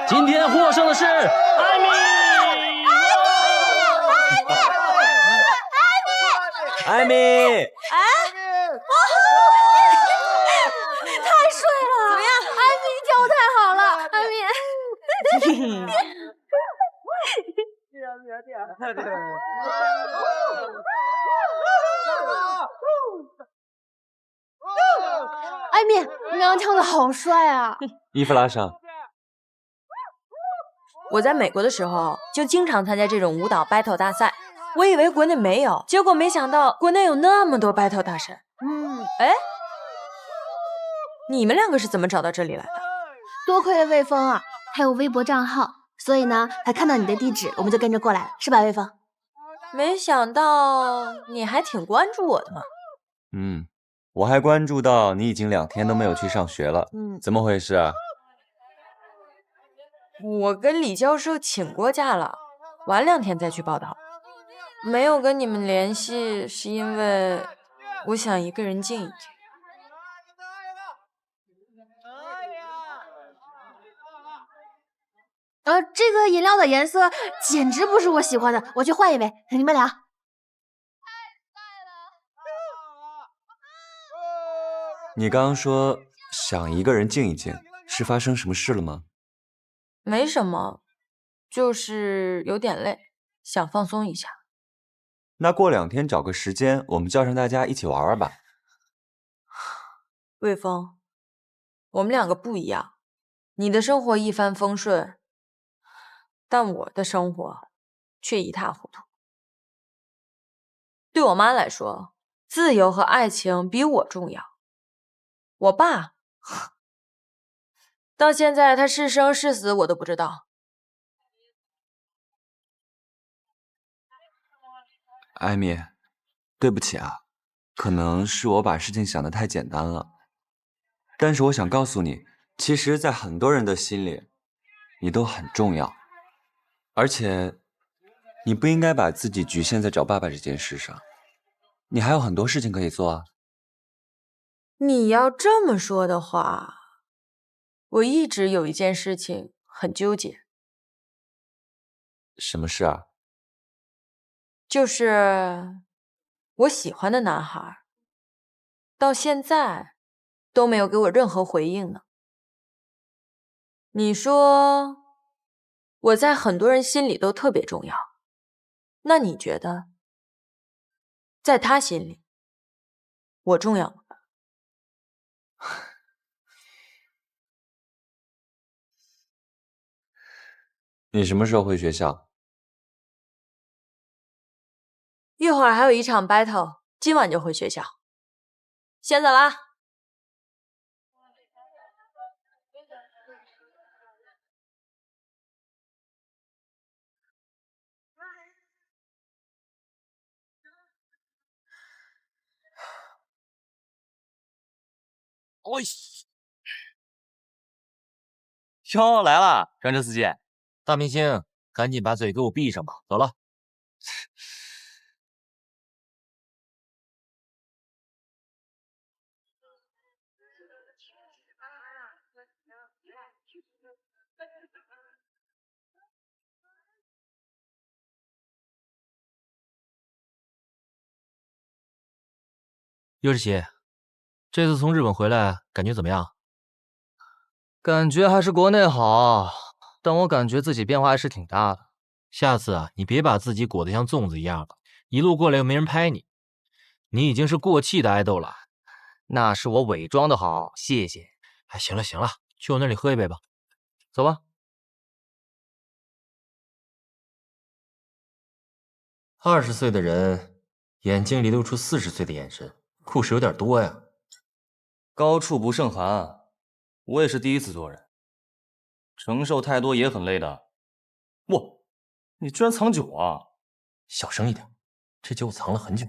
今天获胜的是艾米！艾米！太帅了！怎么样？艾米跳舞太好了，艾米。艾米，你刚刚跳的好帅啊！衣服拉上。我在美国的时候就经常参加这种舞蹈 battle 大赛，我以为国内没有，结果没想到国内有那么多 battle 大神。哎，你们两个是怎么找到这里来的？多亏了魏峰啊，他有微博账号，所以呢，他看到你的地址，我们就跟着过来了，是吧，魏峰？没想到你还挺关注我的嘛。我还关注到你已经2天都没有去上学了，怎么回事啊？我跟李教授请过假了，晚2天再去报道。没有跟你们联系，是因为我想一个人静一静。这个饮料的颜色简直不是我喜欢的，我去换一杯，你们俩。你刚刚说想一个人静一静，是发生什么事了吗？没什么，就是有点累，想放松一下。那过2天找个时间，我们叫上大家一起玩玩吧。魏峰，我们2个不一样，你的生活一帆风顺，但我的生活却一塌糊涂。对我妈来说，自由和爱情比我重要。我爸，到现在他是生是死我都不知道。艾米，对不起啊，可能是我把事情想得太简单了。但是我想告诉你，其实，在很多人的心里，你都很重要，而且，你不应该把自己局限在找爸爸这件事上，你还有很多事情可以做啊。你要这么说的话，我一直有一件事情很纠结。什么事啊？就是我喜欢的男孩，到现在都没有给我任何回应呢。你说我在很多人心里都特别重要，那你觉得在他心里我重要吗？你什么时候回学校？一会儿还有一场 battle， 今晚就回学校。先走啦。哎，哟，来了，专车司机，大明星，赶紧把嘴给我闭上吧，走了。尤志奇，这次从日本回来，感觉怎么样？感觉还是国内好，但我感觉自己变化还是挺大的。下次啊，你别把自己裹得像粽子一样了，一路过来又没人拍你。你已经是过气的爱豆了。那是我伪装的好，谢谢。哎，行了行了，去我那里喝一杯吧。走吧。20岁的人，眼睛里露出40岁的眼神，故事有点多呀。高处不胜寒，我也是第一次做人，承受太多也很累的。哇，你居然藏酒啊！小声一点，这酒我藏了很久。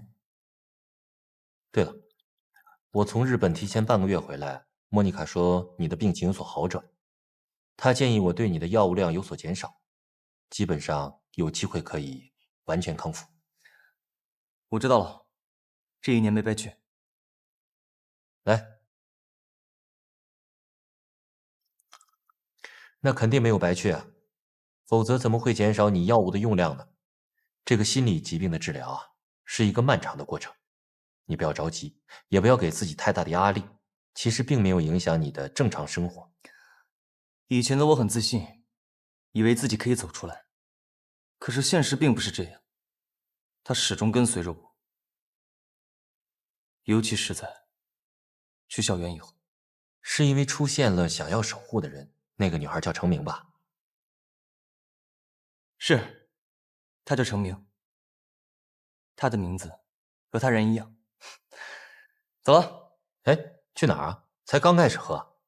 对了，我从日本提前半个月回来，莫妮卡说你的病情有所好转，她建议我对你的药物量有所减少，基本上有机会可以完全康复。我知道了，这1年没白去。来。那肯定没有白去啊，否则怎么会减少你药物的用量呢？这个心理疾病的治疗啊，是一个漫长的过程，你不要着急，也不要给自己太大的压力，其实并没有影响你的正常生活。以前的我很自信，以为自己可以走出来，可是现实并不是这样，它始终跟随着我，尤其是在去校园以后。是因为出现了想要守护的人。那个女孩叫程明吧？是，她叫程明。她的名字和她人一样。走了。哎，去哪儿啊？才刚开始喝。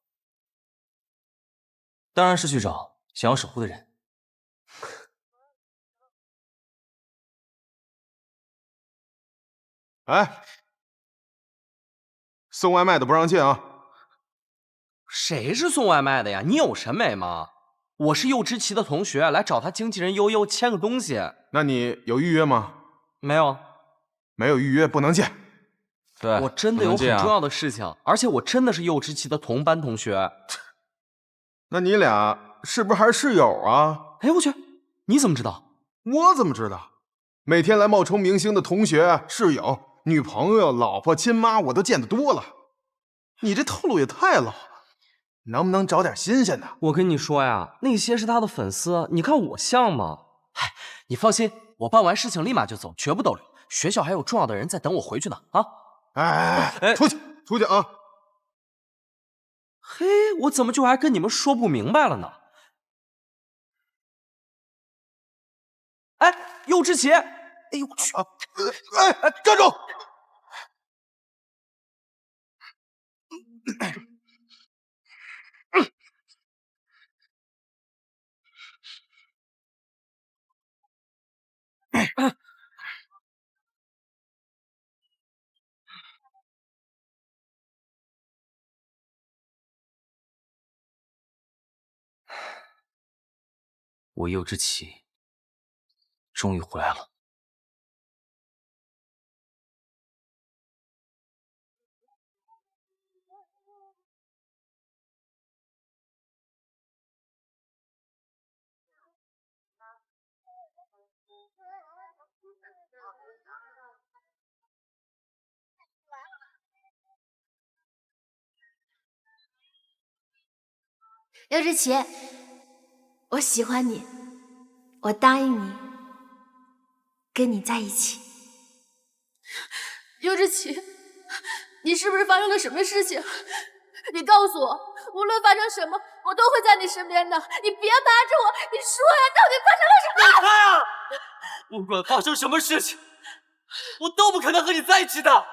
当然是去找想要守护的人。哎，送外卖的不让进啊！谁是送外卖的呀？你有审美吗？我是右之奇的同学，来找他经纪人悠悠签个东西。那你有预约吗？没有，没有预约不能进。对，我真的有很重要的事情，而且我真的是右之奇的同班同学。那你俩是不是还是室友啊？哎，我去，你怎么知道？我怎么知道？每天来冒充明星的同学、室友、女朋友、老婆、亲妈，我都见得多了。你这套路也太老了。能不能找点新鲜的？我跟你说呀，那些是他的粉丝，你看我像吗？哎，你放心，我办完事情立马就走，绝不逗留。学校还有重要的人在等我回去呢。啊！哎，出去啊！嘿，我怎么就还跟你们说不明白了呢？哎，右之奇！哎呦我去！哎，站住！我右之奇终于回来了。右之奇，我喜欢你，我答应你，跟你在一起。右之奇，你是不是发生了什么事情？你告诉我，无论发生什么，我都会在你身边的。你别瞒着我，你说呀，到底发生了什么？让开啊！不管发生什么事情，我都不可能和你在一起的。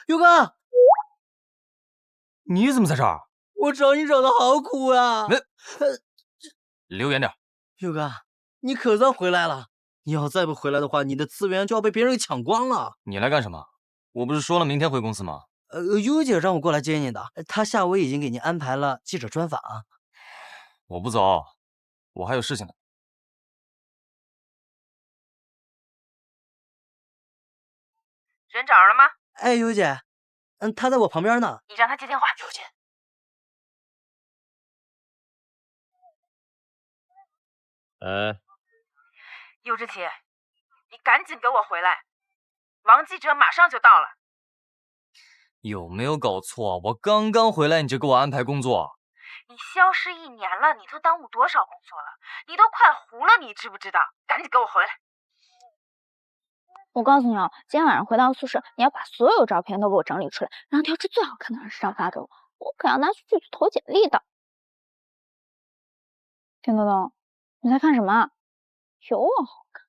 佑哥，你怎么在这儿？我找你找的好苦啊！离我远点。佑哥，你可算回来了。你要再不回来的话，你的资源就要被别人给抢光了。你来干什么？我不是说了明天回公司吗？悠姐让我过来接你的，她下午已经给您安排了记者专访。我不走，我还有事情呢。人找着了吗？哎，悠姐，她在我旁边呢。你让她接电话。悠姐，右之奇，你赶紧给我回来，王记者马上就到了。有没有搞错？我刚刚回来你就给我安排工作？你消失1年了，你都耽误多少工作了？你都快糊了，你知不知道？赶紧给我回来！我告诉你哦，今天晚上回到宿舍，你要把所有照片都给我整理出来，然后挑出最好看的人上发给我，我可要拿去剧组投简历的。田东东，你在看什么？有我好看。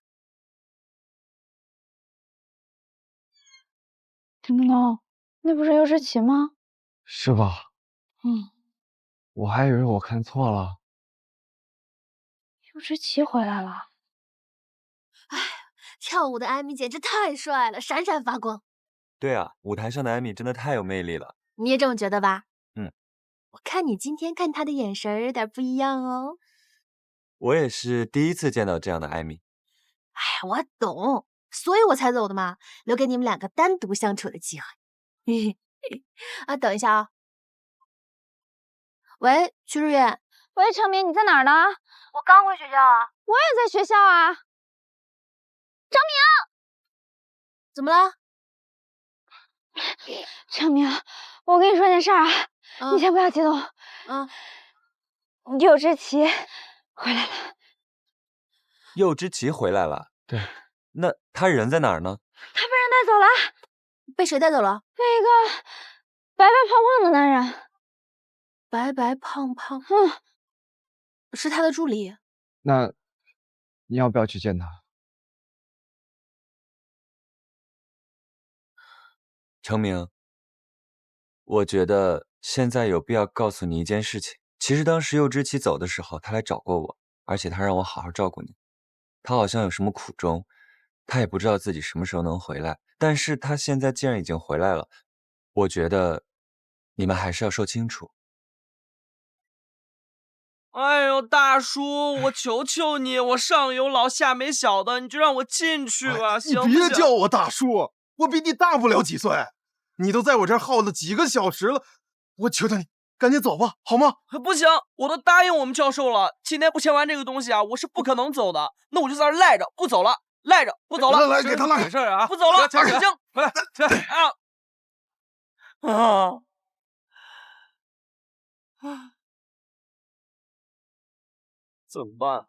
田东东，那不是右之奇吗？是吧？嗯，我还以为我看错了。右之奇回来了。跳舞的艾米简直太帅了，闪闪发光。对啊，舞台上的艾米真的太有魅力了。你也这么觉得吧？嗯，我看你今天看她的眼神有点不一样哦。我也是第一次见到这样的艾米。哎呀，我懂，所以我才走的嘛，留给你们2个单独相处的机会。啊，等一下啊。喂，曲日月。喂，程明，你在哪儿呢？我刚回学校啊。我也在学校啊。程明，怎么了？程明，我跟你说件事儿啊，你先不要激动。右之奇回来了。右之奇回来了。对。那他人在哪儿呢？他被人带走了。被谁带走了？被一个白白胖胖的男人。白白胖胖，是他的助理。那你要不要去见他？程明，我觉得现在有必要告诉你一件事情。其实当时右之奇走的时候，他来找过我，而且他让我好好照顾你。他好像有什么苦衷，他也不知道自己什么时候能回来。但是他现在既然已经回来了，我觉得你们还是要说清楚。哎呦，大叔，我求求你，我上有老下没小的，你就让我进去吧，行不行？你别叫我大叔，我比你大不了几岁。你都在我这儿耗了几个小时了，我求求你，赶紧走吧，好吗？不行，我都答应我们教授了，今天不签完这个东西啊，我是不可能走的。那我就在这赖着，不走了，赖着不走了。来，给他来，没事啊，不走了。行，回来，怎么办？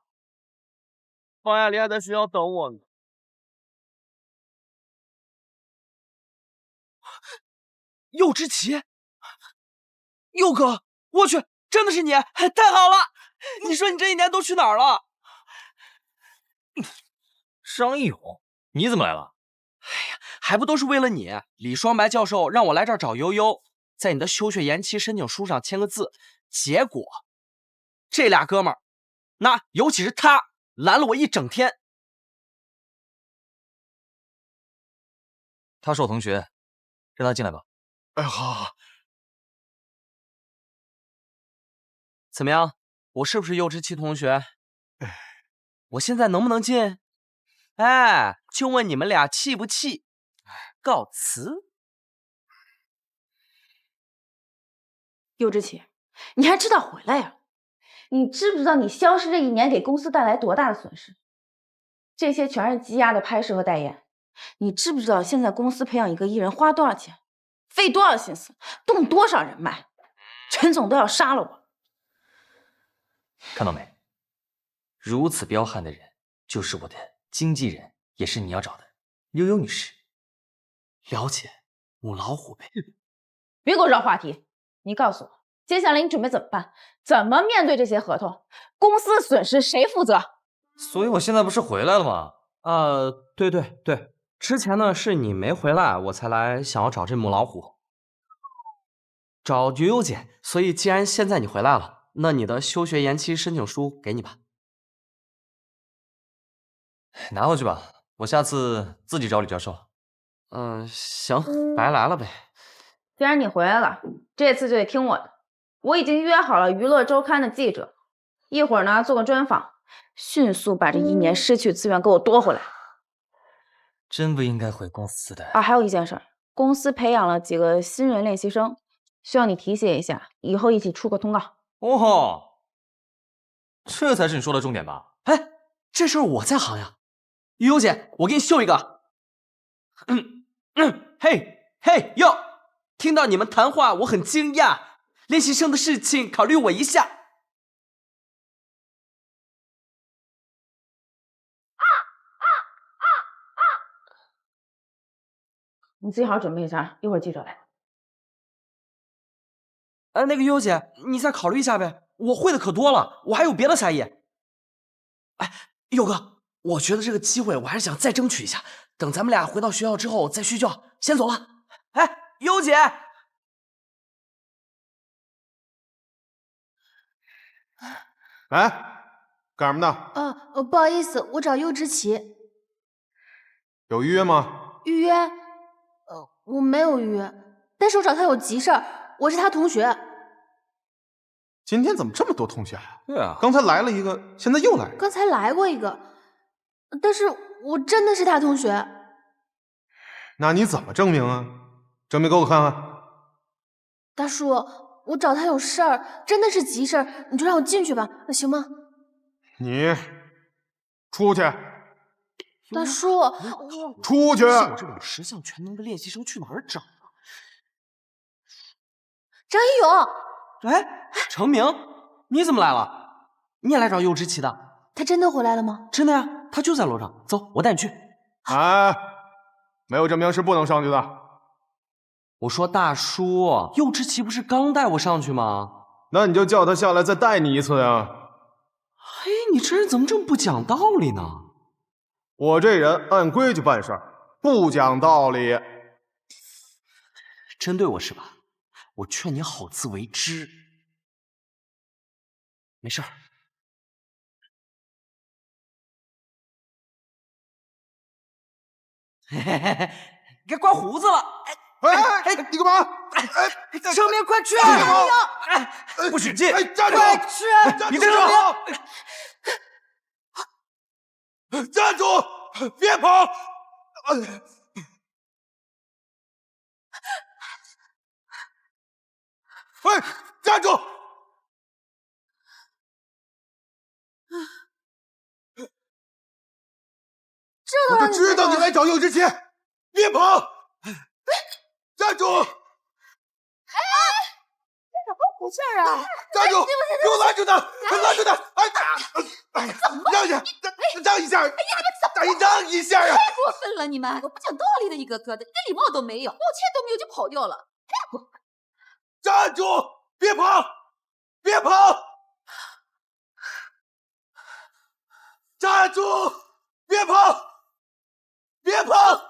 方亚林还在学校等我呢。右之奇，佑哥，我去，真的是你，太好了！你说你这一年都去哪儿了？张一勇，你怎么来了？还不都是为了你？李双白教授让我来这儿找悠悠，在你的休学延期申请书上签个字。结果，这俩哥们儿，那尤其是他，拦了我一整天。他是我同学，让他进来吧。哎，好。怎么样？我是不是右之奇同学？我现在能不能进？哎，就问你们俩气不气？告辞。右之奇，你还知道回来呀？你知不知道你消失这一年给公司带来多大的损失？这些全是积压的拍摄和代言。你知不知道现在公司培养一个艺人花多少钱，费多少心思，动多少人脉？陈总都要杀了我。看到没？如此彪悍的人，就是我的经纪人，也是你要找的悠悠女士。了解，母老虎呗。别给我绕话题，你告诉我，接下来你准备怎么办？怎么面对这些合同？公司损失谁负责？所以我现在不是回来了吗？对，之前呢是你没回来，我才来想要找这母老虎，找悠悠姐。所以既然现在你回来了，那你的休学延期申请书给你吧。拿回去吧，我下次自己找李教授。行，白来了呗。既然你回来了，这次就得听我的。我已经约好了娱乐周刊的记者，一会儿呢做个专访，迅速把这一年失去资源给我夺回来。真不应该回公司的啊！还有一件事，公司培养了几个新人练习生，需要你提携一下，以后一起出个通告。哦，这才是你说的重点吧？哎，这事儿我在行呀。悠悠姐，我给你秀一个。嘿哟，听到你们谈话，我很惊讶。练习生的事情，考虑我一下。你自己好好准备一下，一会儿记者来。那个悠悠姐，你再考虑一下呗，我会的可多了，我还有别的才艺。哎，佑哥，我觉得这个机会我还是想再争取一下，等咱们俩回到学校之后再叙旧。先走了。哎，悠悠姐。哎，干什么呢？不好意思，我找右之奇。有预约吗？预约？我没有预约，但是我找他有急事儿，我是他同学。今天怎么这么多同学？对啊，刚才来了一个，现在又来了。刚才来过一个，但是我真的是他同学。那你怎么证明啊？证明给我看看。大叔，我找他有事儿，真的是急事儿，你就让我进去吧，行吗？你出去。大叔，出去！像我这种十项全能的练习生去哪儿找啊？张一勇，哎，程明，你怎么来了？你也来找右之奇的？他真的回来了吗？真的呀，他就在楼上。走，我带你去。哎，没有证明是不能上去的。我说大叔，右之奇不是刚带我上去吗？那你就叫他下来再带你一次呀。嘿，你这人怎么这么不讲道理呢？我这人按规矩办事儿，不讲道理。针对我是吧？我劝你好自为之。没事儿。嘿嘿嘿嘿，该刮胡子了。哎，你干嘛？哎，程明，快去！哎，不许进！哎，站住！快去！站住！程明，站住！别跑！哎，站站住！我就知道你来找幼之期，别跑！站住！怎么回事啊？站住！给我拦住他！拦住他！哎呀，让一下，让一下！让一下呀！太过分了，你们！我不讲道理的一个个的，一点礼貌都没有，抱歉都没有就跑掉了，太过分！站住！别跑！别跑！站住！别跑！别跑！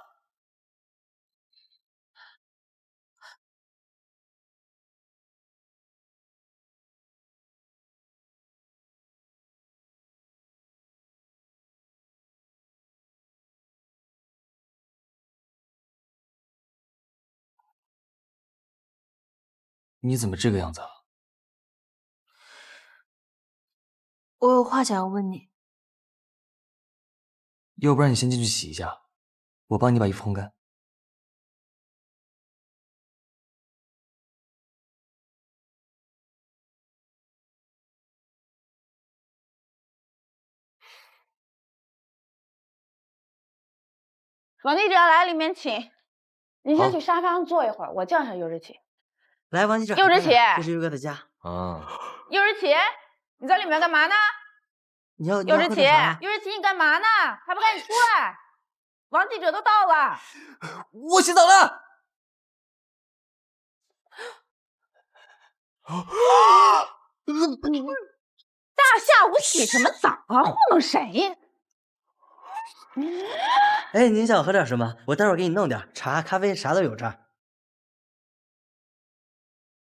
你怎么这个样子啊？我有话想要问你。要不然你先进去洗一下，我帮你把衣服烘干。王记者来，里面请。你先去沙发上坐一会儿，我叫一下尤之奇。来，王记者，尤之奇，这是优哥的家啊。尤之奇，你在里面干嘛呢？尤之奇，尤之奇，你干嘛呢？还不赶紧出来！王记者都到了。我洗澡了。大下午洗什么澡啊？糊弄谁呀？哎，您想喝点什么？我待会儿给你弄点茶、咖啡，啥都有这儿。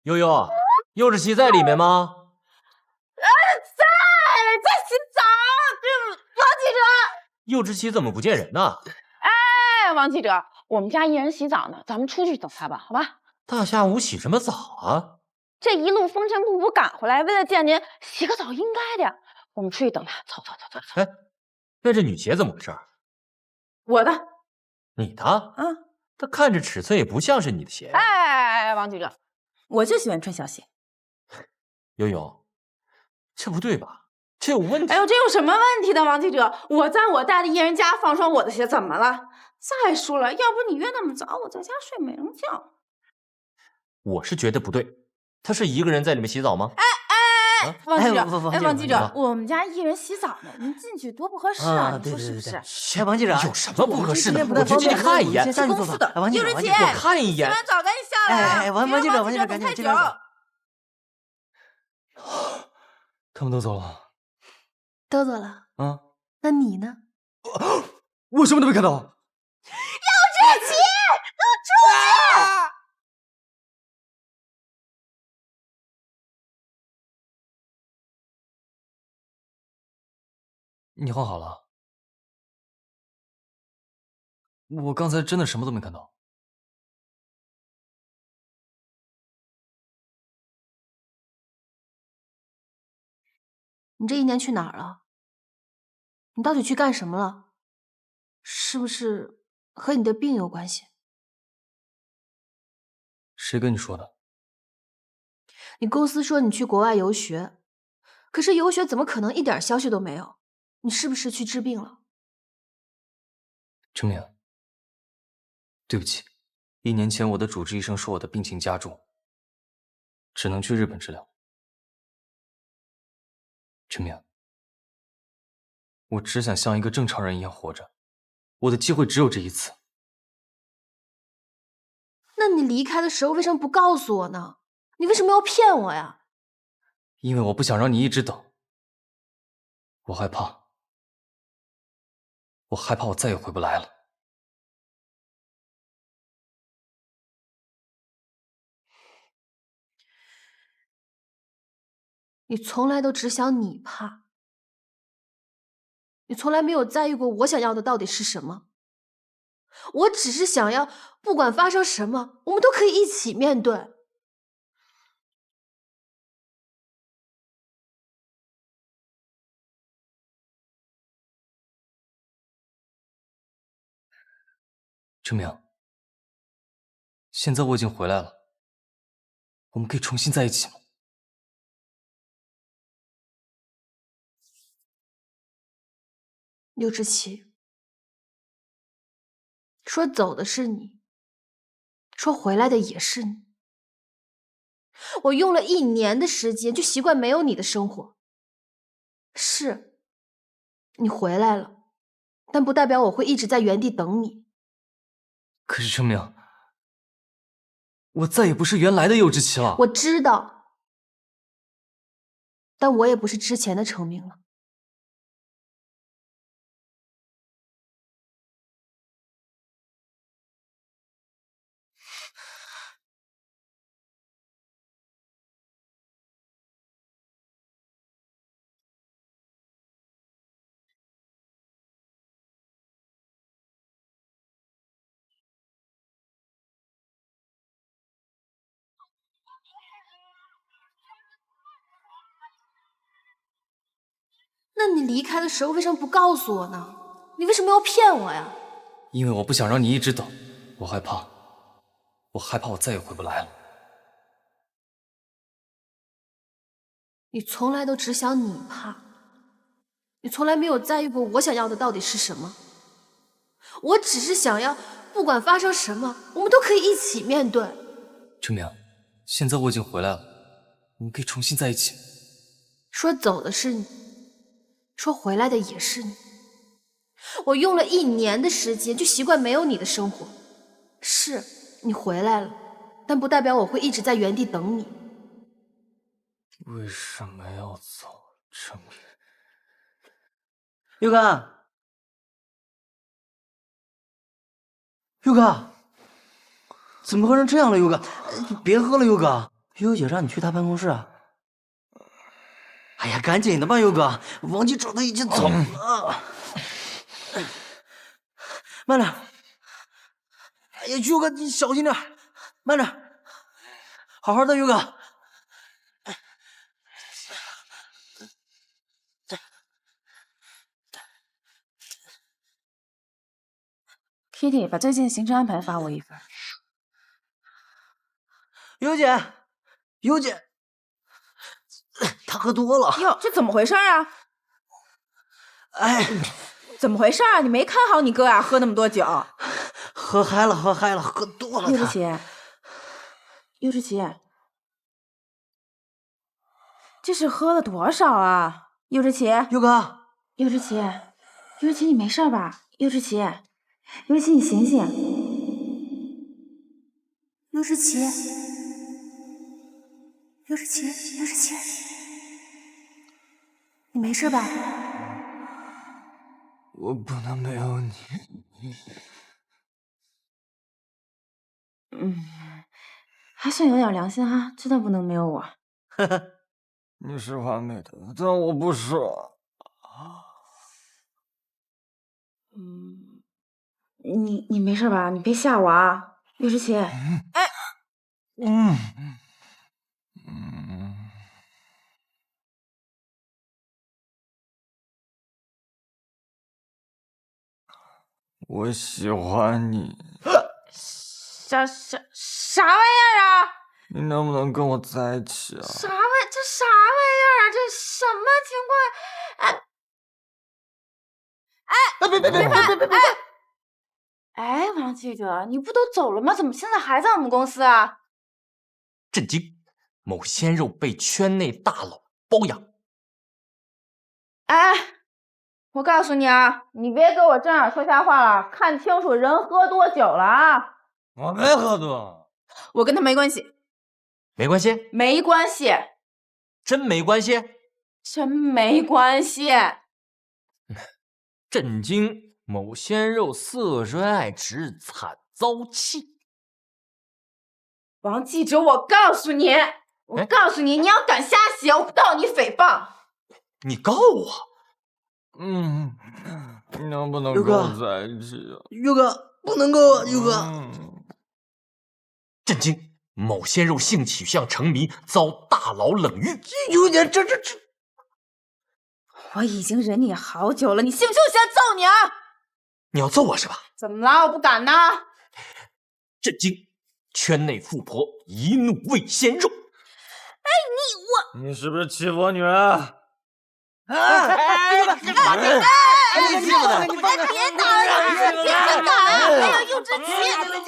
悠悠，幼之期在里面吗？在洗澡。王记者，幼之期怎么不见人呢？哎，王记者，我们家一人洗澡呢，咱们出去等他吧，好吧？大下午洗什么澡啊？这一路风尘仆仆赶回来，为了见您，洗个澡应该的呀。我们出去等他，走。哎，那这女鞋怎么回事？我的。你的？啊，它看着尺寸也不像是你的鞋。哎，王记者，我就喜欢穿小鞋。悠悠，这不对吧？这有问题。哎呦，这有什么问题的，王记者？我在我带的艺人家放双我的鞋，怎么了？再说了，要不你约那么早，我在家睡美容觉。我是觉得不对，他是一个人在里面洗澡吗？王记者，王记者，我们家艺人洗澡呢，您进去多不合适啊！你说是不是？哎，王记者，有什么不合适的？我就进去看一眼。上去坐吧。王记者，我看一眼。洗完澡赶紧下来。哎，王记者，赶紧这边走。他们都走了。都走了。啊？那你呢？我什么都没看到。幼稚期，给我出去！你换好了？我刚才真的什么都没看到。你这一年去哪儿了？你到底去干什么了？是不是和你的病有关系？谁跟你说的？你公司说你去国外游学，可是游学怎么可能一点消息都没有？你是不是去治病了？程明，对不起，1年前我的主治医生说我的病情加重，只能去日本治疗。程明，我只想像一个正常人一样活着，我的机会只有这一次。那你离开的时候为什么不告诉我呢？你为什么要骗我呀？因为我不想让你一直等，我害怕我再也回不来了。你从来都只想你怕，你从来没有在意过我想要的到底是什么。我只是想要，不管发生什么，我们都可以一起面对。程明，现在我已经回来了，我们可以重新在一起吗？刘志奇，说走的是你，说回来的也是你。我用了1年的时间就习惯没有你的生活。是，你回来了，但不代表我会一直在原地等你。可是程明，我再也不是原来的柚之奇了。我知道，但我也不是之前的程明了。那你离开的时候为什么不告诉我呢？你为什么要骗我呀？因为我不想让你一直等，我害怕我再也回不来了。你从来都只想你怕，你从来没有在意过我想要的到底是什么。我只是想要，不管发生什么，我们都可以一起面对。程明，现在我已经回来了，我们可以重新在一起。说走的是你，说回来的也是你。我用了1年的时间就习惯没有你的生活。是，你回来了，但不代表我会一直在原地等你。为什么要走，程明？佑哥，佑哥，怎么喝成这样了？佑哥，你别喝了，佑哥。悠悠姐让你去她办公室啊。哎呀，赶紧的吧，佑哥，王记者他已经走了。慢点。哎呀，佑哥，你小心点，慢点，好好的，佑哥。Kitty， 把最近行程安排发我一份。悠姐，悠姐，她喝多了。哟，这怎么回事啊？哎，怎么回事啊？你没看好你哥呀？喝那么多酒，喝嗨了，喝多了。柚之奇，柚之奇，这是喝了多少啊？柚之奇，佑哥，柚之奇，柚之奇，你没事吧？柚之奇，柚之奇，你醒醒！刘之奇，刘之奇，刘之奇，你没事吧？我不能没有你。还算有点良心哈，知道不能没有我。呵呵，你是完美的，但我不是。你没事吧？你别吓我啊，刘之奇。哎，我喜欢你。啥玩意儿啊？你能不能跟我在一起啊？这啥玩意儿啊？这什么情况？别！哎，王记者，你不都走了吗？怎么现在还在我们公司啊？震惊！某鲜肉被圈内大佬包养。哎，我告诉你啊，你别给我正眼说瞎话了，看清楚人喝多酒了啊！我没喝多，我跟他没关系。没关系？没关系。真没关系？真没关系。震惊！某鲜肉色衰爱弛，惨遭弃。王记者，我告诉你，你要敢瞎写，我告你诽谤。你告我？你能不能跟我在一起啊？佑哥，不能够啊，佑哥。震惊！某鲜肉性取向成谜，遭大佬冷遇。有点这。我已经忍你好久了，你信不信我现在揍你啊？你要揍我是吧？怎么了？我不敢呢。震惊！圈内富婆一怒为鲜肉。哎，你是不是欺负我女人？你欺负他！别打了，别真打！哎呀，柚之奇，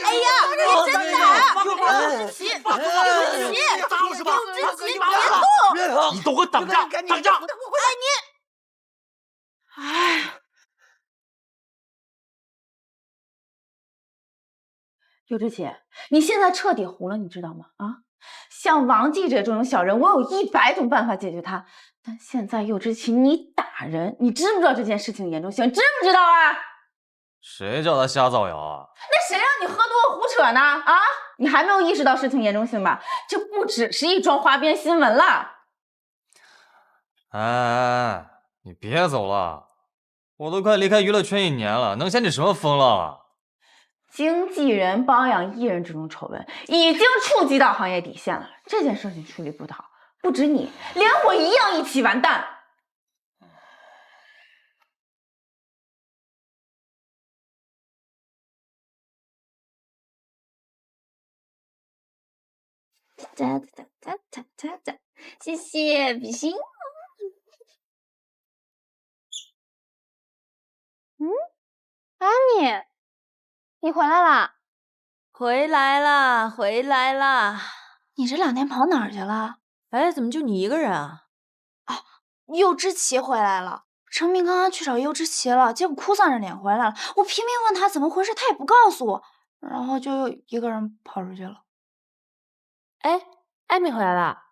哎呀，别真打！柚之奇，柚之奇，别动！你都给我等着，等着！哎你，哎。柚之奇，你现在彻底糊了，你知道吗？啊，像王记者这种小人，我有100种办法解决他。但现在柚之奇，你打人，你知不知道这件事情的严重性？知不知道啊？谁叫他瞎造谣啊？那谁让你喝多胡扯呢？啊，你还没有意识到事情严重性吧？这不只是一桩花边新闻了。哎，你别走了，我都快离开娱乐圈1年了，能掀起什么风浪啊？经纪人包养艺人这种丑闻已经触及到行业底线了，这件事情处理不好，不止你，连我一样一起完蛋。谢谢比心。安妮，你回来啦？回来啦，回来啦！你这2天跑哪儿去了？哎，怎么就你一个人啊？柚之奇回来了。程明刚刚去找柚之奇了，结果哭丧着脸回来了。我拼命问他怎么回事，他也不告诉我，然后就一个人跑出去了。哎，艾米回来了！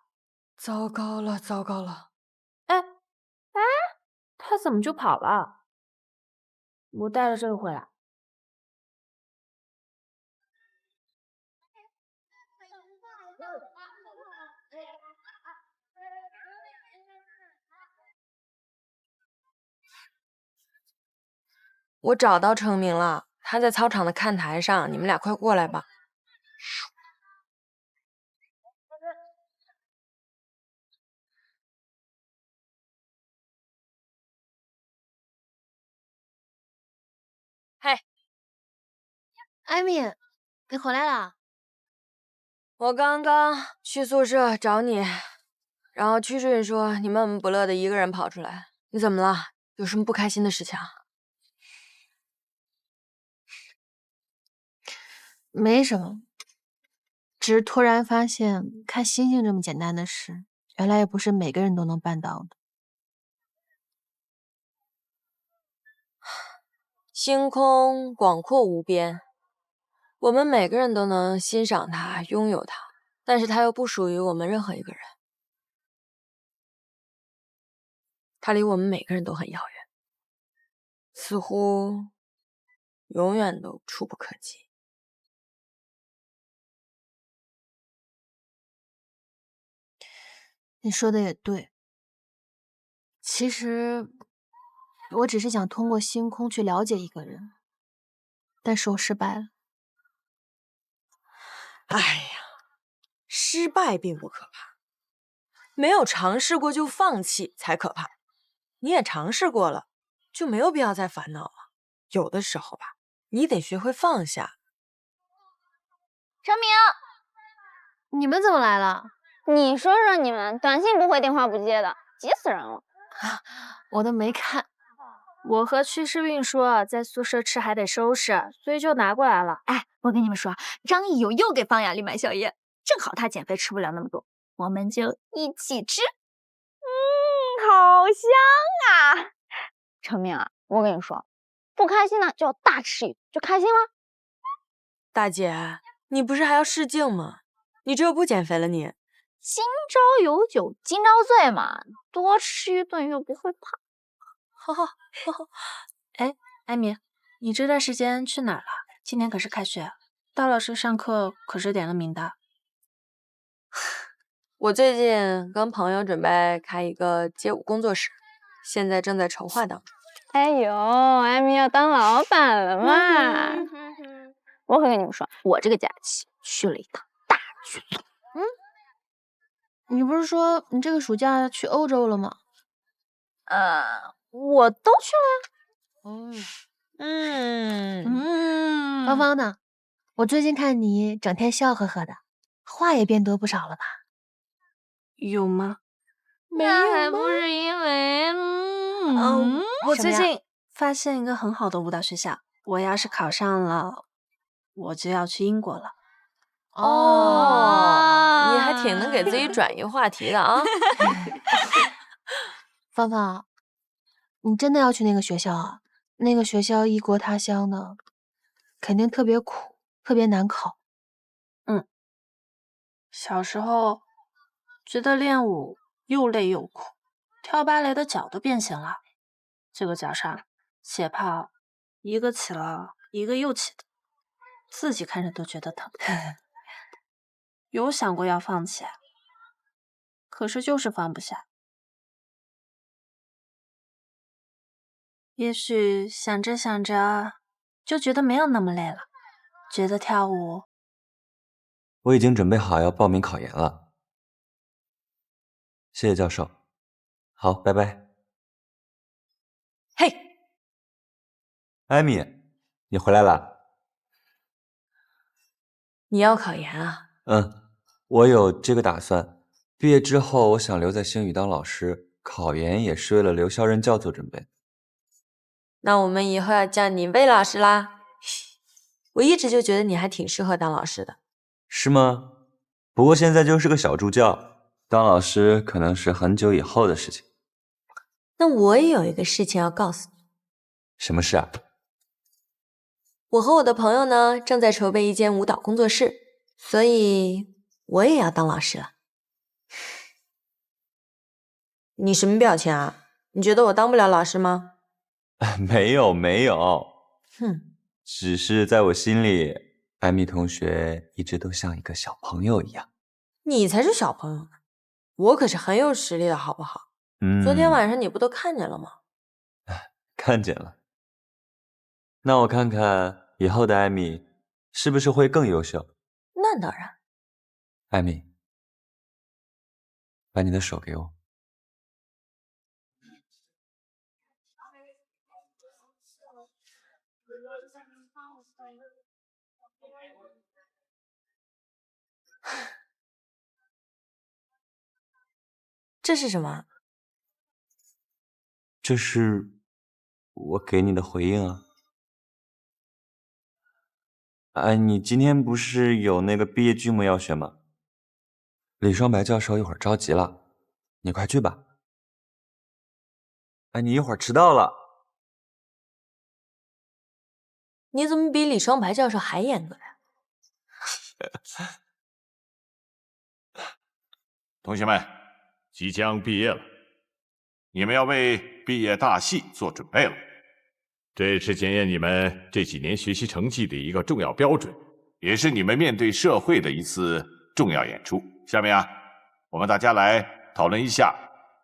糟糕了，糟糕了！哎，他怎么就跑了？我带了这个回来。我找到程明了，他在操场的看台上，你们俩快过来吧。嘿，艾米，你回来啦？我刚刚去宿舍找你，然后曲顺说你闷闷不乐的一个人跑出来，你怎么了？有什么不开心的事情啊？没什么，只是突然发现看星星这么简单的事，原来也不是每个人都能办到的。星空广阔无边，我们每个人都能欣赏它、拥有它，但是它又不属于我们任何一个人，它离我们每个人都很遥远，似乎永远都触不可及。你说的也对，其实我只是想通过星空去了解一个人，但是我失败了。哎呀，失败并不可怕，没有尝试过就放弃才可怕。你也尝试过了，就没有必要再烦恼了。有的时候吧，你得学会放下。程明，你们怎么来了？你说说你们，短信不回，电话不接的，急死人了。我都没看。我和曲世运说在宿舍吃还得收拾，所以就拿过来了。哎，我跟你们说，张艺友又给方雅丽买宵夜，正好她减肥吃不了那么多，我们就一起吃。好香啊！程明啊，我跟你说，不开心呢就要大吃一顿，就开心了。大姐，你不是还要试镜吗？你这又不减肥了你？今朝有酒今朝醉嘛，多吃一顿又不会胖。哎，艾米，你这段时间去哪儿了？今年可是开学，大老师上课可是点了名的。我最近跟朋友准备开一个街舞工作室，现在正在筹划当中。哎呦，艾米要当老板了嘛！我可跟你们说，我这个假期去了一趟大剧组。你不是说你这个暑假去欧洲了吗？我都去了呀。芳芳呢？我最近看你整天笑呵呵的，话也变多不少了吧？有吗？那还不是因为……我最近发现一个很好的舞蹈学校，我要是考上了，我就要去英国了。哦，你还挺能给自己转移话题的啊。芳芳，你真的要去那个学校啊？那个学校异国他乡的，肯定特别苦，特别难考。小时候觉得练舞又累又苦，跳芭蕾的脚都变形了，这个脚上血泡一个起了一个又起的，自己看着都觉得疼。有想过要放弃，可是就是放不下。也许想着想着就觉得没有那么累了，觉得跳舞。我已经准备好要报名考研了。谢谢教授。好，拜拜。嘿，艾米，你回来了？你要考研啊？我有这个打算。毕业之后，我想留在星宇当老师，考研也是为了留校任教做准备。那我们以后要叫你魏老师啦。我一直就觉得你还挺适合当老师的。是吗？不过现在就是个小助教，当老师可能是很久以后的事情。那我也有一个事情要告诉你。什么事啊？我和我的朋友呢，正在筹备一间舞蹈工作室，所以我也要当老师了。你什么表情啊？你觉得我当不了老师吗？没有没有，哼，只是在我心里，艾米同学一直都像一个小朋友一样。你才是小朋友呢，我可是很有实力的，好不好？昨天晚上你不都看见了吗？看见了。那我看看以后的艾米是不是会更优秀？那当然。艾米，把你的手给我。这是什么？这是我给你的回应啊。哎，你今天不是有那个毕业剧目要选吗？李双白教授一会儿着急了，你快去吧。哎，你一会儿迟到了。你怎么比李双白教授还严格呀？同学们，即将毕业了，你们要为毕业大戏做准备了。这是检验你们这几年学习成绩的一个重要标准，也是你们面对社会的一次重要演出。下面啊，我们大家来讨论一下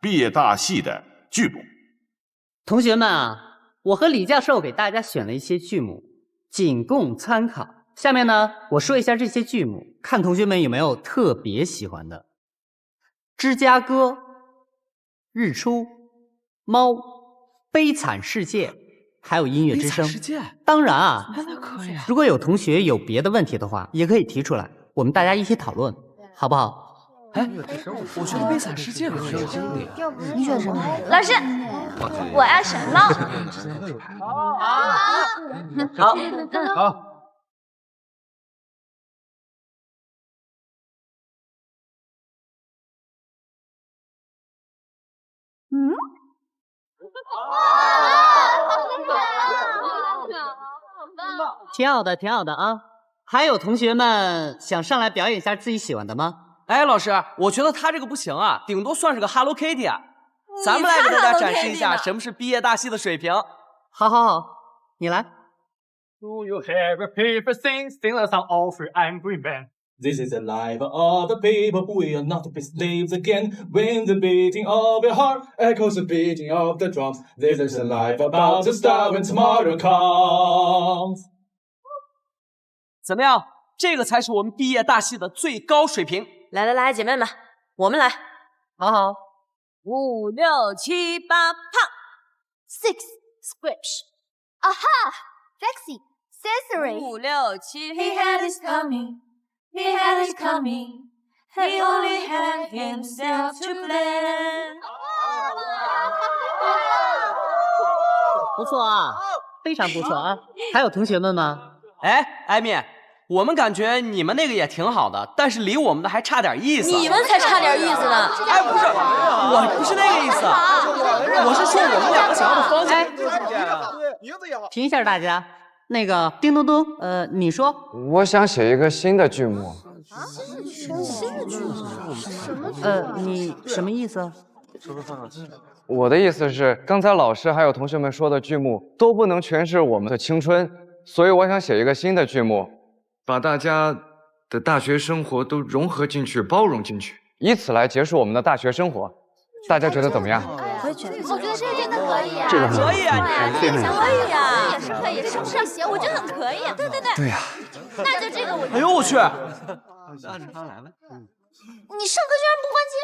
毕业大戏的剧目。同学们啊，我和李教授给大家选了一些剧目，仅供参考。下面呢，我说一下这些剧目，看同学们有没有特别喜欢的。芝加哥、日出、猫、悲惨世界，还有音乐之声。当然啊，如果有同学有别的问题的话，也可以提出来，我们大家一起讨论，好不好？哎，我觉得悲惨世界可以。你选什么？老师，我要选猫。好。挺好的，挺好的啊！还有同学们想上来表演一下自己喜欢的吗？哎，老师，我觉得他这个不行啊，顶多算是个 Hello Kitty 啊。咱们来给大家展示一下什么是毕业大戏的水平。好好好，你来。 Do you have a paper sing a song of your angry man? This is the life of the people. We are not to be slaves again. When the beating of your heart echoes the beating of the drums. This is the life about to start when tomorrow comes. 怎么样？这个才是我们毕业大戏的最高水平。来来来，姐妹们，我们来。好好。 5、6、7、8，胖。6 squish。Aha! Sexy. Sensory. 5、6、7。He had his coming. He had his coming. He only had himself to blame. 不错啊，非常不错啊。还有同学们吗？哎，艾米，我们感觉你们那个也挺好的，但是离我们的还差点意思。你们才差点意思呢！哎，不是，我不是那个意思，我是说我们两个想要的方向。停一下，大家。那个叮咚咚，你说。我想写一个新的剧目。新的剧目？什么？你什么意思？我的意思是，刚才老师还有同学们说的剧目都不能诠释我们的青春，所以我想写一个新的剧目，把大家的大学生活都融合进去、包容进去，以此来结束我们的大学生活。大家觉得怎么样？我也觉得，我觉得这个真的可以啊，这个可以啊，可以啊，也是可以，是不是行？我觉得很可以。对对对。对呀。那就这个我。哎呦我去！按着他来吧。你上课居然不关机！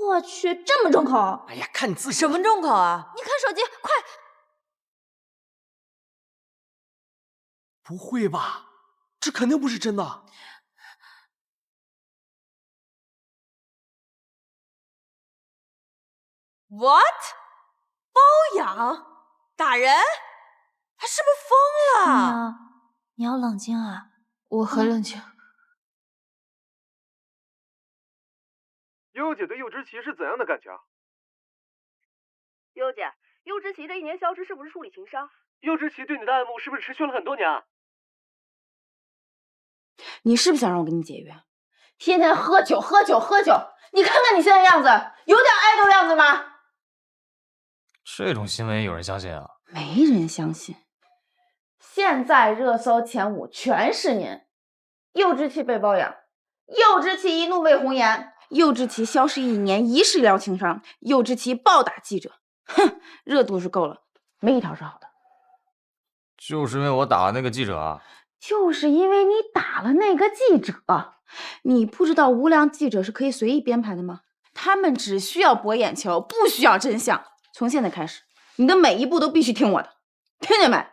我去，这么重口！哎呀，看你自己什么重口啊！你看手机，快！不会吧？这肯定不是真的。What？ 包养？打人？他是不是疯了？你要冷静啊！我很冷静。悠悠姐对柚之奇是怎样的感情？悠悠姐，柚之奇这1年消失是不是处理情伤？柚之奇对你的爱慕是不是持续了很多年啊？你是不是想让我跟你解约？天天喝酒，你看看你现在样子，有点爱豆样子吗？这种新闻有人相信啊？没人相信。现在热搜前5全是您。柚之奇被包养，柚之奇一怒为红颜，柚之奇消失1年疑似聊情伤，柚之奇暴打记者。哼，热度是够了，没一条是好的。就是因为我打了那个记者啊！就是因为你打了那个记者，你不知道无良记者是可以随意编排的吗？他们只需要博眼球，不需要真相。从现在开始，你的每一步都必须听我的，听见没？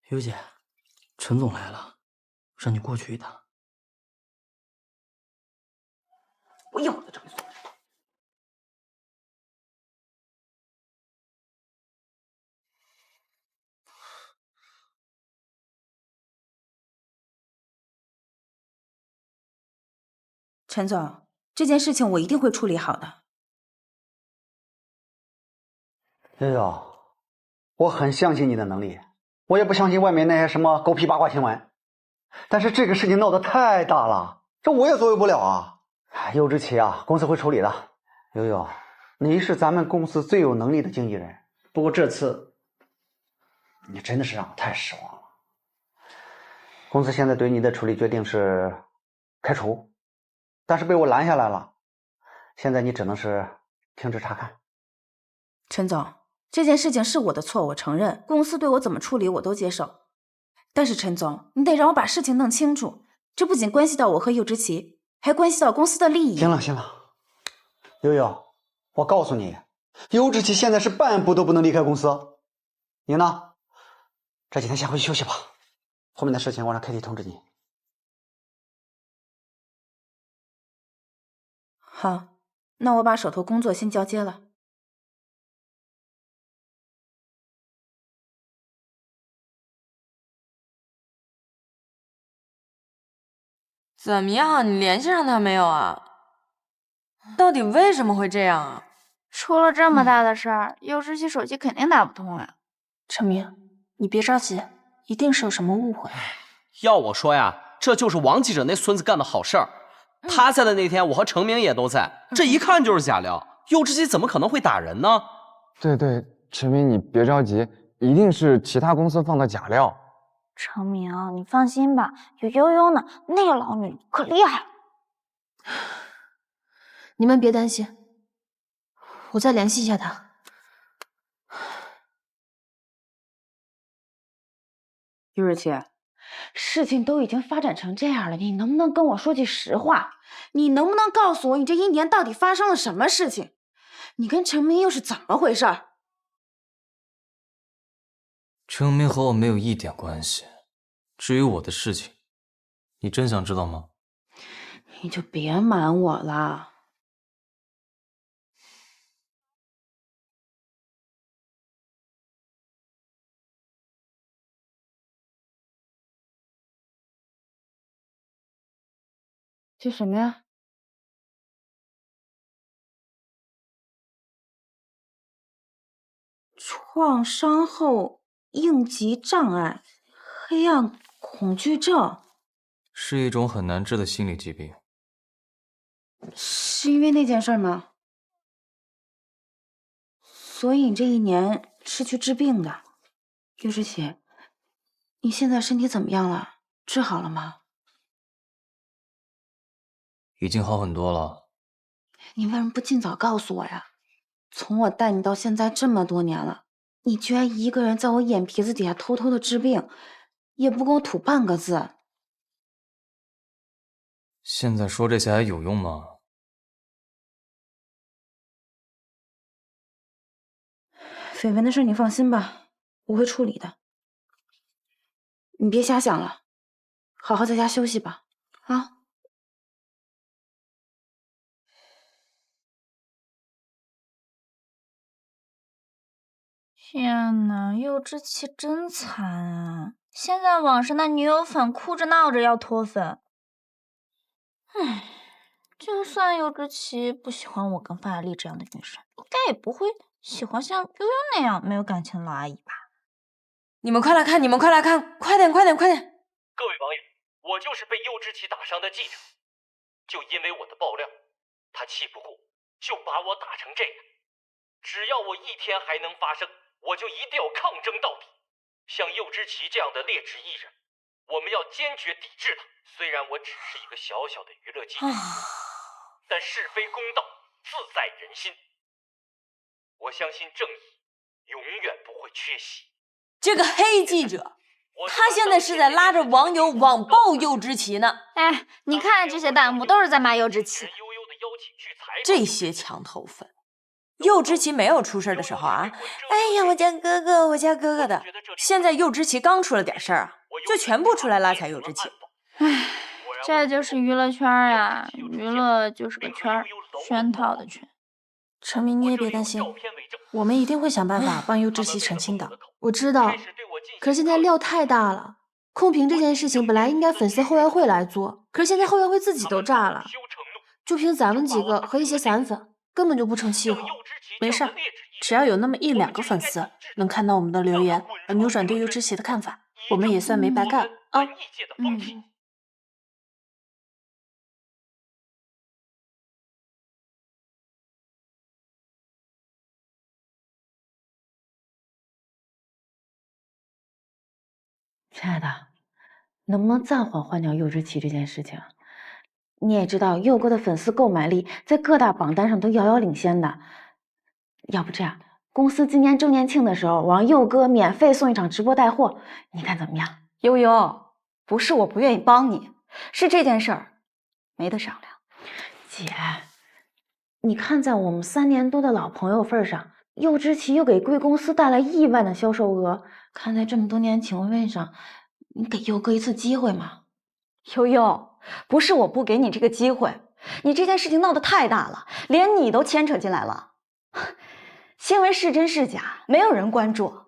悠姐，陈总来了，让你过去一趟。我一会儿就整你。陈总，这件事情我一定会处理好的。悠悠，我很相信你的能力，我也不相信外面那些什么狗屁八卦新闻。但是这个事情闹得太大了，这我也作为不了啊。柚之奇啊，公司会处理的。悠悠，你是咱们公司最有能力的经纪人，不过这次你真的是让我太失望了。公司现在对你的处理决定是开除，但是被我拦下来了，现在你只能是停止查看。陈总，这件事情是我的错，我承认，公司对我怎么处理我都接受。但是陈总，你得让我把事情弄清楚，这不仅关系到我和柚之奇，还关系到公司的利益。行了，悠悠，我告诉你，柚之奇现在是半步都不能离开公司。你呢？这几天先回去休息吧，后面的事情我让 Kitty 通知你。好，那我把手头工作先交接了。怎么样？你联系上他没有啊？到底为什么会这样啊？出了这么大的事儿，柚之奇手机肯定打不通呀。陈明，你别着急，一定是有什么误会。要我说呀，这就是王记者那孙子干的好事儿。他在的那天，我和程明也都在，这一看就是假料。柚之奇怎么可能会打人呢？对，陈明，你别着急，一定是其他公司放的假料。程明，你放心吧，有悠悠呢，那个老女可厉害了。你们别担心，我再联系一下她。柚之奇，事情都已经发展成这样了，你能不能跟我说句实话？你能不能告诉我，你这1年到底发生了什么事情？你跟程明又是怎么回事？程明和我没有一点关系。至于我的事情，你真想知道吗？你就别瞒我了。这什么呀？创伤后应激障碍、黑暗恐惧症，是一种很难治的心理疾病。是因为那件事吗？所以你这一年是去治病的。尤之奇，你现在身体怎么样了？治好了吗？已经好很多了。你为什么不尽早告诉我呀？从我带你到现在这么多年了，你居然一个人在我眼皮子底下偷偷的治病，也不跟我吐半个字。现在说这些还有用吗？绯闻的事你放心吧，我会处理的。你别瞎想了，好好在家休息吧，啊。天哪，柚之奇真惨啊！现在网上那女友粉哭着闹着要脱粉。就算柚之奇不喜欢我跟方雅丽这样的女生，应该也不会喜欢像悠悠那样没有感情的老阿姨吧？你们快来看，你们快来看，快点，快点，快点！各位网友，我就是被柚之奇打伤的记者，就因为我的爆料，他气不过，就把我打成这样。只要我一天还能发声，我就一定要抗争到底。像柚之奇这样的劣质艺人，我们要坚决抵制他。虽然我只是一个小小的娱乐记者，但是非公道自在人心。我相信正义永远不会缺席。这个黑记者，他现在是在拉着网友网暴柚之奇呢。哎，你看这些弹幕都是在骂柚之奇。这些墙头粉。柚之奇没有出事的时候啊，哎呀，我家哥哥，我家哥哥的。现在柚之奇刚出了点事儿啊，就全部出来拉踩柚之奇。唉，这就是娱乐圈啊，娱乐就是个圈儿，圈套的圈。陈明，你也别担心，我们一定会想办法帮柚之奇澄清的。我知道，可是现在料太大了。控评这件事情本来应该粉丝后援会来做，可是现在后援会自己都炸了，就凭咱们几个和一些散粉，根本就不成气候。没事，只要有那么1-2个粉丝能看到我们的留言而扭转对柚之奇的看法，我们也算没白干啊。亲爱的，能不能暂缓换掉柚之奇这件事情？你也知道，佑哥的粉丝购买力在各大榜单上都遥遥领先的。要不这样，公司今年周年庆的时候，我让佑哥免费送一场直播带货，你看怎么样？悠悠，不是我不愿意帮你，是这件事儿没得商量。姐，你看在我们3年多的老朋友份上，柚之奇又给贵公司带来亿万的销售额，看在这么多年情分上，你给佑哥一次机会嘛。悠悠，不是我不给你这个机会，你这件事情闹得太大了，连你都牵扯进来了。新闻是真是假，没有人关注。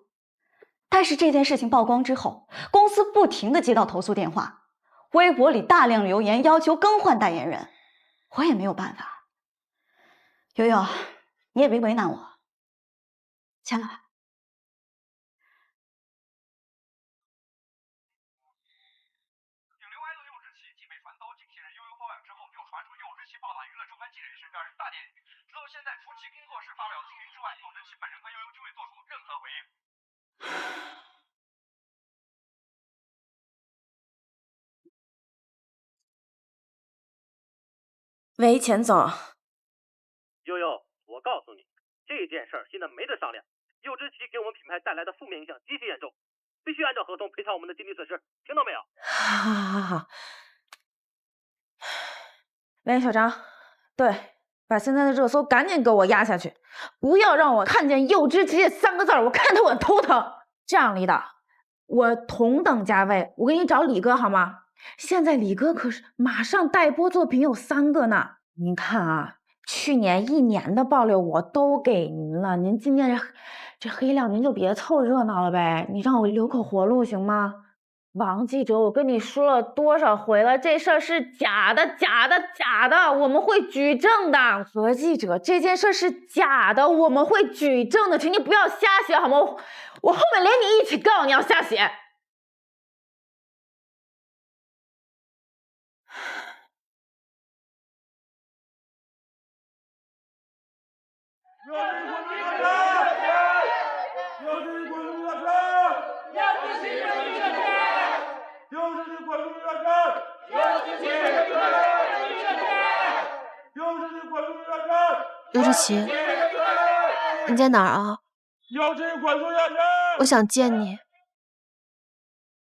但是这件事情曝光之后，公司不停地接到投诉电话，微博里大量留言要求更换代言人，我也没有办法。悠悠，你也别为难我，签了吧。现在除其工作室发表声明之外，柚之奇本人和悠悠均未做出任何回应。喂，钱总。悠悠，我告诉你，这件事儿现在没得商量。柚之奇给我们品牌带来的负面影响极其严重，必须按照合同赔偿我们的经济损失，听到没有？好。喂，小张，对。把现在的热搜赶紧给我压下去，不要让我看见柚之奇3个字，我看得我头疼。这样，李导，我同等价位，我给你找李哥好吗？现在李哥可是马上待播作品有3个呢。您看啊，去年1年的爆料我都给您了，您今年这黑料您就别凑热闹了呗，你让我留口活路行吗？王记者，我跟你说了多少回了，这事儿是假的，假的，假的，我们会举证的。何记者，这件事是假的，我们会举证的，请你不要瞎写好吗？我后面连你一起告，你要瞎写。刘志奇，你在哪儿啊？我想见你。